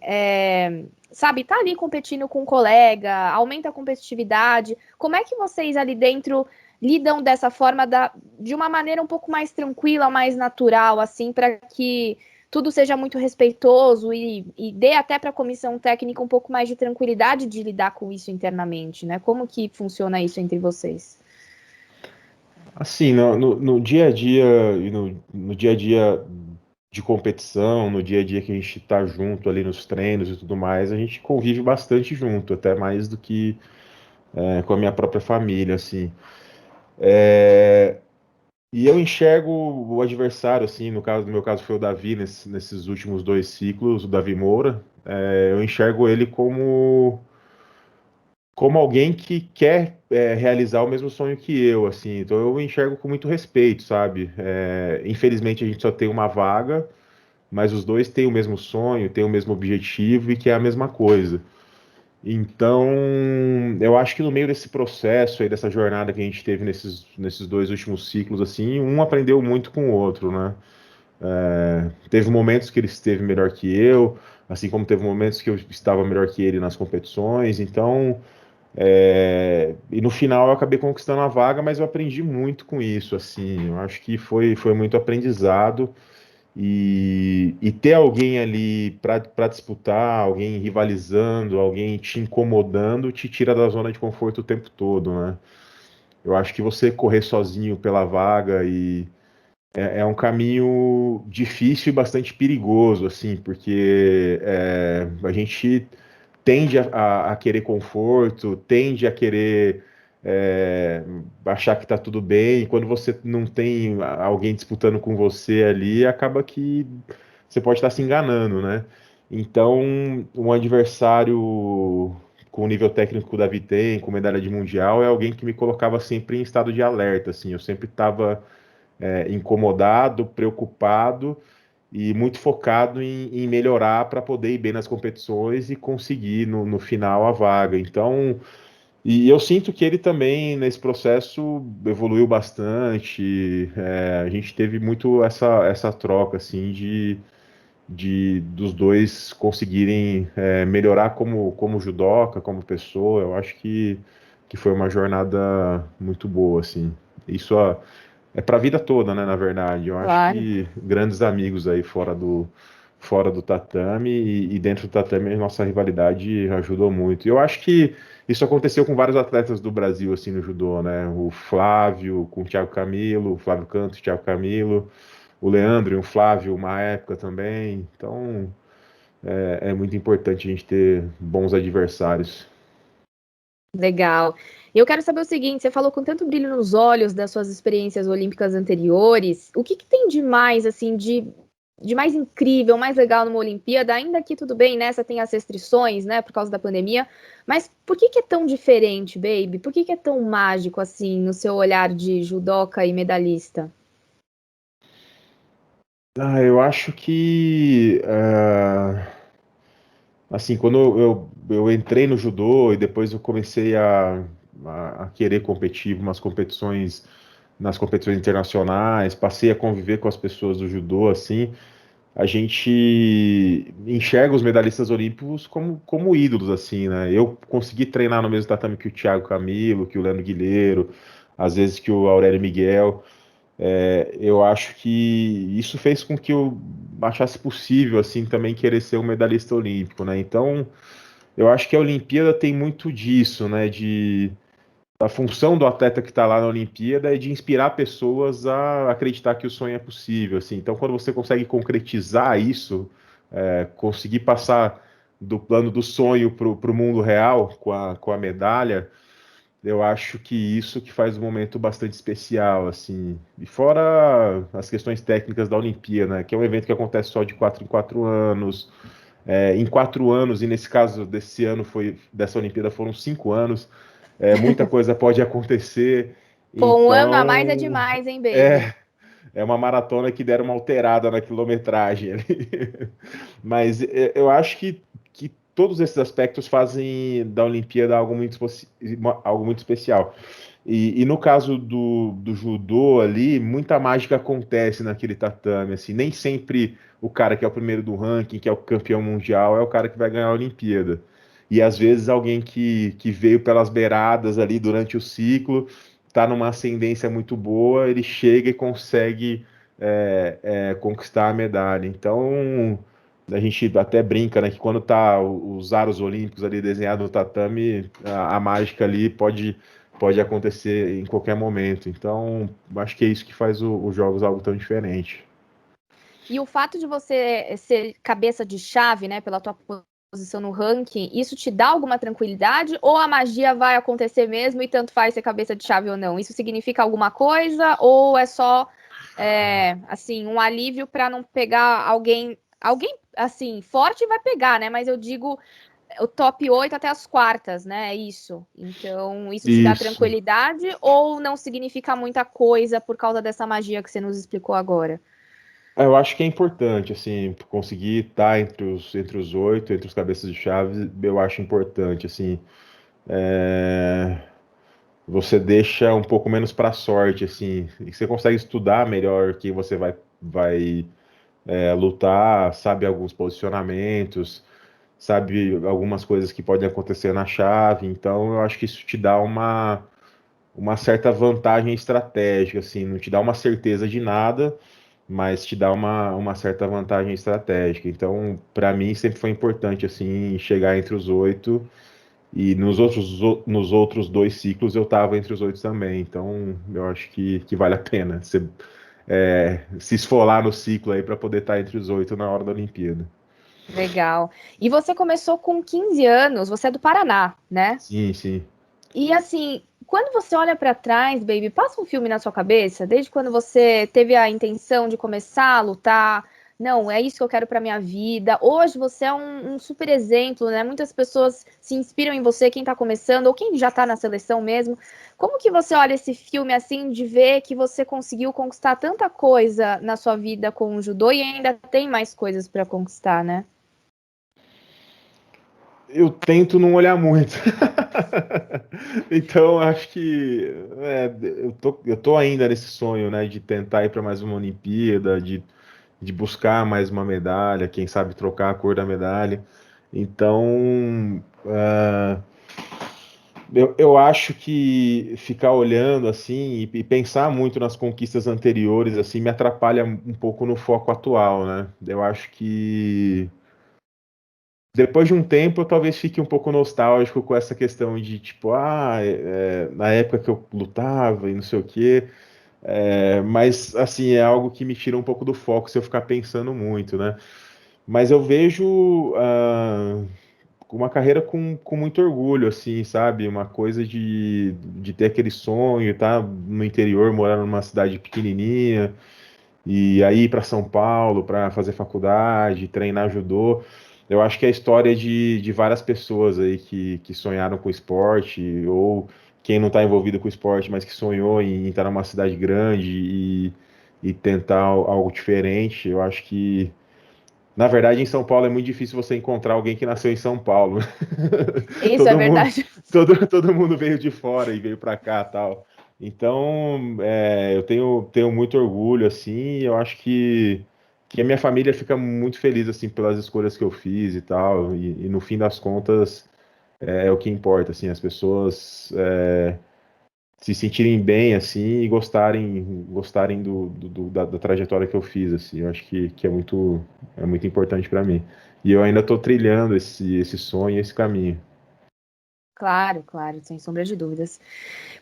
sabe, tá ali competindo com um colega, aumenta a competitividade, como é que vocês ali dentro lidam dessa forma de uma maneira um pouco mais tranquila, mais natural, assim, para que tudo seja muito respeitoso e dê até para a comissão técnica um pouco mais de tranquilidade de lidar com isso internamente, né? Como que funciona isso entre vocês? Assim, no dia a dia e no dia a dia de competição, no dia a dia que a gente está junto ali nos treinos e tudo mais, a gente convive bastante junto, até mais do que com a minha própria família, assim. E eu enxergo o adversário, assim, no meu caso foi o Davi, nesses últimos 2 ciclos, o Davi Moura, eu enxergo ele como alguém que quer realizar o mesmo sonho que eu, assim, então eu enxergo com muito respeito, sabe? Infelizmente a gente só tem uma vaga, mas os dois têm o mesmo sonho, têm o mesmo objetivo e que é a mesma coisa. Então, eu acho que no meio desse processo aí, dessa jornada que a gente teve nesses dois últimos ciclos, assim, um aprendeu muito com o outro, né? Teve momentos que ele esteve melhor que eu, assim como teve momentos que eu estava melhor que ele nas competições, então, e no final eu acabei conquistando a vaga, mas eu aprendi muito com isso, assim, eu acho que foi muito aprendizado, e ter alguém ali para disputar, alguém rivalizando, alguém te incomodando, te tira da zona de conforto o tempo todo, né? Eu acho que você correr sozinho pela vaga é um caminho difícil e bastante perigoso, assim, porque a gente tende a querer conforto, tende a querer é, achar que tá tudo bem, e quando você não tem alguém disputando com você ali, acaba que você pode estar se enganando, né? Então, um adversário com o nível técnico que o Davi tem, com medalha de mundial, é alguém que me colocava sempre em estado de alerta, assim, eu sempre estava incomodado, preocupado e muito focado em melhorar para poder ir bem nas competições e conseguir no final a vaga. Então, e eu sinto que ele também nesse processo evoluiu bastante. A gente teve muito essa troca assim de dos dois conseguirem melhorar como judoca, como pessoa. Eu acho que foi uma jornada muito boa assim. Isso é para a vida toda, né, na verdade. Eu acho Claro. que grandes amigos aí fora do tatame e dentro do tatame a nossa rivalidade ajudou muito. E eu acho que isso aconteceu com vários atletas do Brasil, assim, no judô, né? O Flávio com o Thiago Camilo, o Flávio Canto, o Thiago Camilo, o Leandro e o Flávio, uma época também. Então, é muito importante a gente ter bons adversários. Legal. E eu quero saber o seguinte: você falou com tanto brilho nos olhos das suas experiências olímpicas anteriores. O que tem de mais, assim, de mais incrível, mais legal numa Olimpíada? Ainda que tudo bem, nessa tem as restrições, né, por causa da pandemia. Mas por que é tão diferente, baby? Por que é tão mágico, assim, no seu olhar de judoca e medalhista? Eu acho que assim, quando eu entrei no judô e depois eu comecei a querer competir nas competições internacionais, passei a conviver com as pessoas do judô, assim, a gente enxerga os medalhistas olímpicos como ídolos, assim, né? Eu consegui treinar no mesmo tatame que o Thiago Camilo, que o Leandro Guilherme, às vezes que o Aurélio Miguel. Eu acho que isso fez com que eu achasse possível, assim, também querer ser um medalhista olímpico, né? Então, eu acho que a Olimpíada tem muito disso, né? A função do atleta que está lá na Olimpíada é de inspirar pessoas a acreditar que o sonho é possível, assim. Então, quando você consegue concretizar isso, conseguir passar do plano do sonho para o mundo real com a medalha, eu acho que isso que faz o momento bastante especial, assim. E fora as questões técnicas da Olimpíada, né? Que é um evento que acontece só de 4 em 4 anos. Em 4 anos, e nesse caso desse ano dessa Olimpíada foram 5 anos. Muita coisa pode acontecer. Pô, um ano a mais é Então, demais, hein, baby? é, é uma maratona que deram uma alterada na quilometragem ali. Mas eu acho que todos esses aspectos fazem da Olimpíada algo muito especial. E no caso do judô ali, muita mágica acontece naquele tatame, assim, nem sempre o cara que é o primeiro do ranking, que é o campeão mundial, é o cara que vai ganhar a Olimpíada. E às vezes alguém que veio pelas beiradas ali durante o ciclo, tá numa ascendência muito boa, ele chega e consegue conquistar a medalha. Então, a gente até brinca, né, que quando tá os aros olímpicos ali desenhados no tatame, a mágica ali pode acontecer em qualquer momento. Então, acho que é isso que faz os jogos algo tão diferente. E o fato de você ser cabeça de chave, né, pela tua posição no ranking, isso te dá alguma tranquilidade ou a magia vai acontecer mesmo e tanto faz ser cabeça de chave ou não? Isso significa alguma coisa ou é só assim, um alívio para não pegar alguém assim, forte vai pegar, né? Mas eu digo o top 8 até as quartas, né? É isso. Então, isso te dá Isso. tranquilidade ou não significa muita coisa por causa dessa magia que você nos explicou agora? Eu acho que é importante, assim, conseguir estar entre os 8, entre os cabeças de chave, eu acho importante, assim. É, você deixa um pouco menos para sorte, assim, e você consegue estudar melhor quem você vai lutar, sabe alguns posicionamentos, sabe algumas coisas que podem acontecer na chave, então eu acho que isso te dá uma certa vantagem estratégica, assim, não te dá uma certeza de nada, mas te dá uma certa vantagem estratégica. Então, para mim, sempre foi importante, assim, chegar entre os 8, e nos outros 2 ciclos eu estava entre os 8 também, então eu acho que vale a pena você, se esfolar no ciclo aí para poder estar entre os 8 na hora da Olimpíada. Legal. E você começou com 15 anos, você é do Paraná, né? Sim, sim. E assim, quando você olha para trás, baby, passa um filme na sua cabeça, desde quando você teve a intenção de começar a lutar. Não, é isso que eu quero para minha vida. Hoje você é um super exemplo, né? Muitas pessoas se inspiram em você, quem tá começando ou quem já tá na seleção mesmo. Como que você olha esse filme assim, de ver que você conseguiu conquistar tanta coisa na sua vida com o judô e ainda tem mais coisas para conquistar, né? Eu tento não olhar muito. Então, acho que eu tô ainda nesse sonho, né, de tentar ir para mais uma Olimpíada, de buscar mais uma medalha, quem sabe trocar a cor da medalha. Então, eu acho que ficar olhando assim e pensar muito nas conquistas anteriores assim me atrapalha um pouco no foco atual, né? Eu acho que depois de um tempo, eu talvez fique um pouco nostálgico com essa questão de, tipo, na época que eu lutava e não sei o quê. Mas, assim, é algo que me tira um pouco do foco se eu ficar pensando muito, né? Mas eu vejo uma carreira com muito orgulho, assim, sabe? Uma coisa de ter aquele sonho, tá no interior, morar numa cidade pequenininha, e aí ir para São Paulo para fazer faculdade, treinar judô. Eu acho que é a história de várias pessoas aí que sonharam com o esporte, ou quem não está envolvido com o esporte, mas que sonhou em estar numa cidade grande e tentar algo diferente. Eu acho que, na verdade, em São Paulo é muito difícil você encontrar alguém que nasceu em São Paulo. Isso é Todo mundo, verdade. todo mundo veio de fora e veio para cá, tal. Então, eu tenho muito orgulho, assim, e eu acho que a minha família fica muito feliz, assim, pelas escolhas que eu fiz e tal, e no fim das contas é o que importa, assim, as pessoas se sentirem bem, assim, e gostarem da trajetória que eu fiz, assim, eu acho que é muito importante para mim. E eu ainda estou trilhando esse sonho, esse caminho. Claro, claro, sem sombra de dúvidas.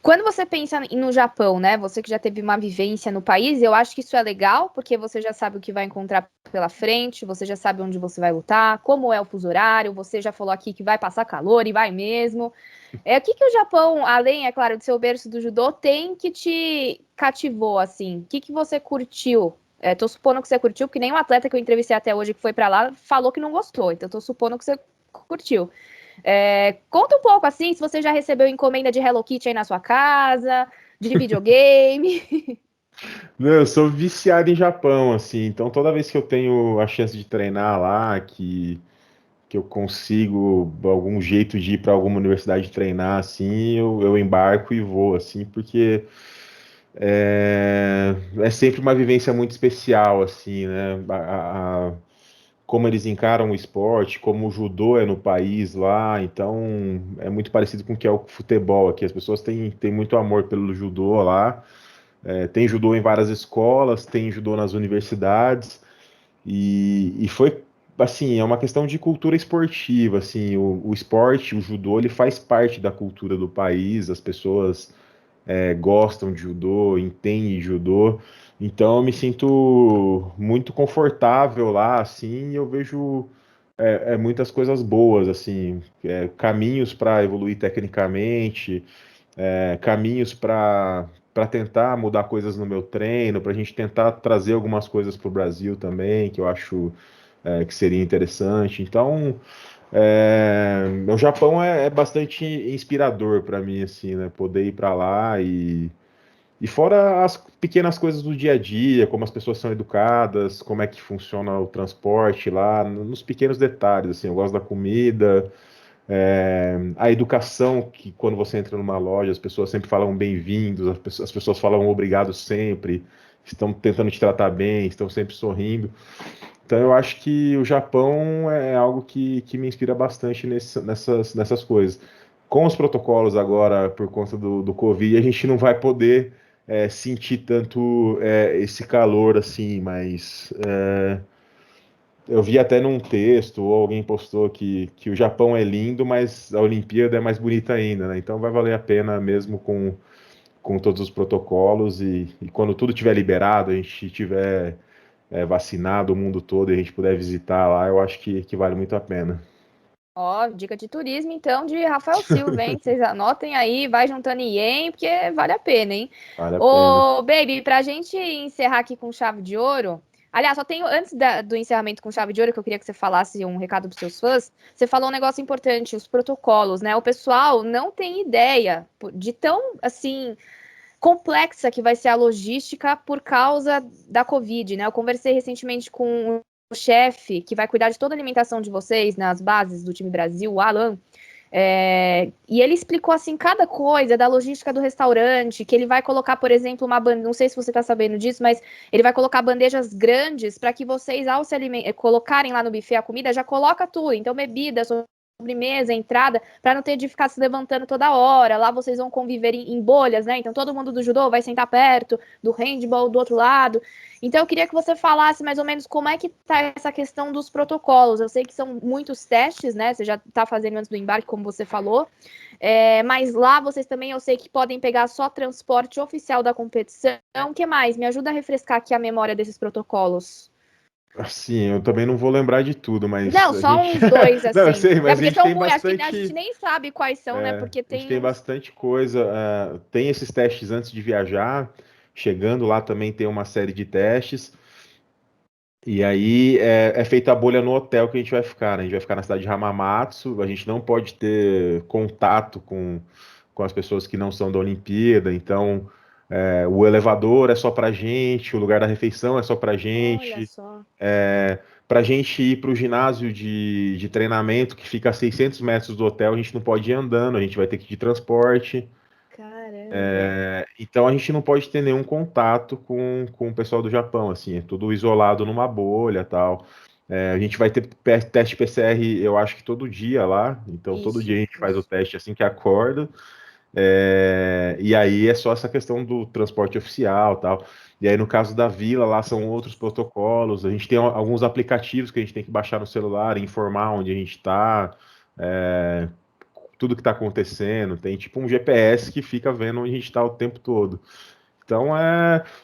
Quando você pensa no Japão, né? Você que já teve uma vivência no país, eu acho que isso é legal, porque você já sabe o que vai encontrar pela frente, você já sabe onde você vai lutar, como é o fuso horário, você já falou aqui que vai passar calor e vai mesmo. O que o Japão, além, é claro, do seu berço do judô, tem que te cativou, assim? O que você curtiu? Tô supondo que você curtiu, porque nenhum atleta que eu entrevistei até hoje que foi para lá falou que não gostou, então tô supondo que você curtiu. Conta um pouco assim, se você já recebeu encomenda de Hello Kitty aí na sua casa, de videogame. Não, eu sou viciado em Japão, assim, então toda vez que eu tenho a chance de treinar lá, que eu consigo algum jeito de ir para alguma universidade treinar, assim, eu embarco e vou, assim, porque é sempre uma vivência muito especial, assim, né? Como eles encaram o esporte, como o judô é no país lá, então é muito parecido com o que é o futebol aqui. As pessoas têm muito amor pelo judô lá. Tem judô em várias escolas, tem judô nas universidades, e foi assim, é uma questão de cultura esportiva, assim, o esporte, o judô, ele faz parte da cultura do país, as pessoas gostam de judô, entendem judô, então eu me sinto muito confortável lá, assim, e eu vejo muitas coisas boas, assim, caminhos para evoluir tecnicamente, caminhos para tentar mudar coisas no meu treino, para a gente tentar trazer algumas coisas para o Brasil também, que eu acho que seria interessante. Então, O Japão é bastante inspirador para mim, assim, né? Poder ir para lá e fora as pequenas coisas do dia a dia, como as pessoas são educadas, como é que funciona o transporte lá, nos pequenos detalhes, assim, eu gosto da comida, a educação, que quando você entra numa loja, as pessoas sempre falam bem-vindos, as pessoas falam obrigado sempre, estão tentando te tratar bem, estão sempre sorrindo. Então eu acho que o Japão é algo que me inspira bastante nessas coisas. Com os protocolos agora, por conta do Covid, a gente não vai poder sentir tanto esse calor assim, mas eu vi até num texto, ou alguém postou que o Japão é lindo, mas a Olimpíada é mais bonita ainda, né? Então vai valer a pena mesmo com todos os protocolos e quando tudo estiver liberado, a gente tiver vacinado o mundo todo e a gente puder visitar lá, eu acho que vale muito a pena. Ó, dica de turismo, então, de Rafael Silva, hein? Vocês anotem aí, vai juntando ien, porque vale a pena, hein? Vale a pena. Ô, Baby, pra gente encerrar aqui com chave de ouro. Aliás, só tenho, antes do encerramento com chave de ouro, que eu queria que você falasse um recado pros seus fãs. Você falou um negócio importante, os protocolos, né? O pessoal não tem ideia de tão, assim, complexa que vai ser a logística por causa da Covid, né? Eu conversei recentemente com o chefe que vai cuidar de toda a alimentação de vocês nas bases do time Brasil, o Alan. E ele explicou assim cada coisa da logística do restaurante, que ele vai colocar, por exemplo, uma bandeja, não sei se você está sabendo disso, mas ele vai colocar bandejas grandes para que vocês, ao se colocarem lá no buffet a comida, já coloca tudo. Então, bebida, sobremesa, entrada, para não ter de ficar se levantando toda hora. Lá vocês vão conviver em bolhas, né? Então todo mundo do judô vai sentar perto, do handball do outro lado. Então eu queria que você falasse mais ou menos como é que tá essa questão dos protocolos. Eu sei que são muitos testes, né? Você já tá fazendo antes do embarque, como você falou. Mas lá vocês também, eu sei que podem pegar só transporte oficial da competição. O que mais? Me ajuda a refrescar aqui a memória desses protocolos. Assim, eu também não vou lembrar de tudo, mas Não, a só gente. uns dois, Não, eu assim. sei, mas a Porque gente são tem muitos, acho que a gente bastante. nem sabe quais são, né? Porque A gente tem tem uns. bastante coisa. Tem esses testes antes de viajar. Chegando lá também tem uma série de testes. E aí é feita a bolha no hotel que a gente vai ficar, né? A gente vai ficar na cidade de Hamamatsu. A gente não pode ter contato com as pessoas que não são da Olimpíada. Então, o elevador é só pra gente, o lugar da refeição é só pra Olha gente. só. Para a gente ir para o ginásio de treinamento que fica a 600 metros do hotel, a gente não pode ir andando, a gente vai ter que ir de transporte. Caramba. Então a gente não pode ter nenhum contato com o pessoal do Japão, assim, é tudo isolado numa bolha, tal. A gente vai ter teste PCR, eu acho que todo dia lá, então todo dia a Isso, gente faz o isso. teste assim que acorda. E aí é só essa questão do transporte oficial, tal. E aí no caso da Vila, lá são outros protocolos. A gente tem alguns aplicativos que a gente tem que baixar no celular, e informar onde a gente está, tudo que está acontecendo. Tem tipo um GPS que fica vendo onde a gente está o tempo todo. Então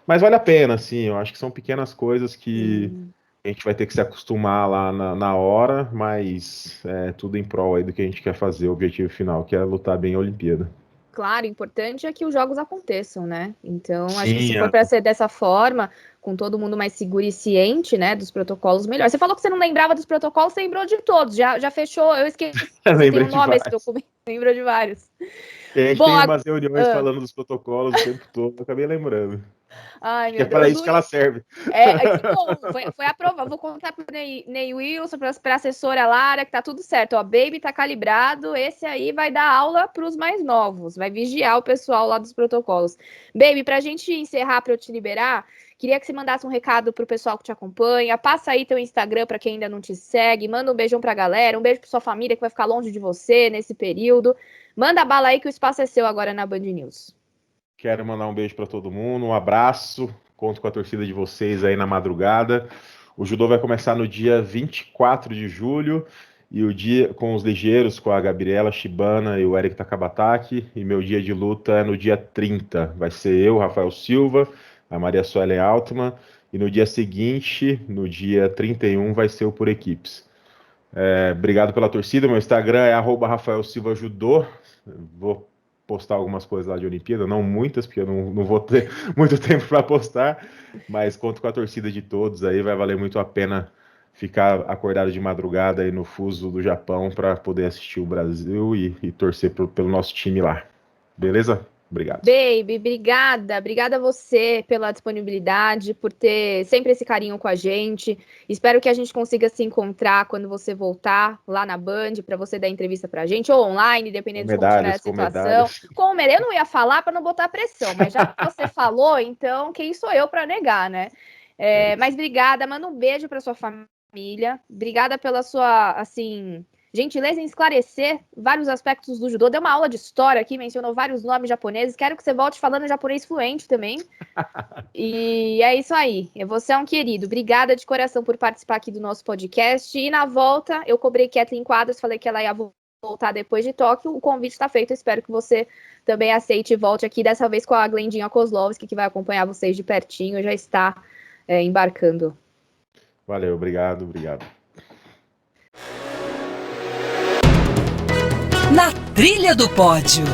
mas vale a pena, assim. Eu acho que são pequenas coisas que Sim. a gente vai ter que se acostumar lá na hora, mas tudo em prol aí do que a gente quer fazer, o objetivo final, que é lutar bem a Olimpíada. Claro, o importante é que os jogos aconteçam, né? Então, acho que se Sim, for para ser dessa forma, com todo mundo mais seguro e ciente, né, dos protocolos, melhor. Você falou que você não lembrava dos protocolos, você lembrou de todos, já fechou. Eu esqueci, eu tem lembrei um de nome esse vários. documento, lembrou de vários. E a gente Bom, tem umas reuniões ah, falando dos protocolos o tempo todo, eu acabei lembrando. ai, Acho que é meu para Deus, isso que ela serve. Que bom, foi aprovado. Vou contar pro Ney Wilson, para a assessora Lara, que tá tudo certo. Ó, Baby tá calibrado, esse aí vai dar aula para os mais novos, vai vigiar o pessoal lá dos protocolos. Baby, pra gente encerrar, para eu te liberar, queria que você mandasse um recado pro pessoal que te acompanha, passa aí teu Instagram para quem ainda não te segue, manda um beijão pra galera, um beijo pra sua família que vai ficar longe de você nesse período. Manda bala aí que o espaço é seu agora na Band News. Quero mandar um beijo para todo mundo, um abraço. Conto com a torcida de vocês aí na madrugada. O judô vai começar no dia 24 de julho e o dia com os ligeiros, com a Gabriela Shibana e o Eric Takabataki. E meu dia de luta é no dia 30. Vai ser eu, Rafael Silva, a Maria Suelen Altman. E no dia seguinte, no dia 31, vai ser o por equipes. Obrigado pela torcida. Meu Instagram é @RafaelSilvaJudô. Vou postar algumas coisas lá de Olimpíada, não muitas, porque eu não vou ter muito tempo para postar, mas conto com a torcida de todos aí, vai valer muito a pena ficar acordado de madrugada aí no fuso do Japão para poder assistir o Brasil e torcer pelo nosso time lá. Beleza? Obrigado. Baby, obrigada. Obrigada a você pela disponibilidade, por ter sempre esse carinho com a gente. Espero que a gente consiga se encontrar quando você voltar lá na Band, para você dar entrevista pra gente, ou online, dependendo de como estiver a situação. Eu não ia falar para não botar pressão, mas já que você falou, então quem sou eu para negar, né? Mas obrigada, manda um beijo para sua família. Obrigada pela sua, assim, gentileza em esclarecer vários aspectos do judô. Deu uma aula de história aqui, mencionou vários nomes japoneses. Quero que você volte falando japonês fluente também. E é isso aí. Você é um querido. Obrigada de coração por participar aqui do nosso podcast. E na volta, eu cobrei Kathleen Quadros, falei que ela ia voltar depois de Tóquio. O convite está feito. Espero que você também aceite e volte aqui, dessa vez com a Glendinha Kozlowski, que vai acompanhar vocês de pertinho. Já está embarcando. Valeu, obrigado. Na trilha do pódio.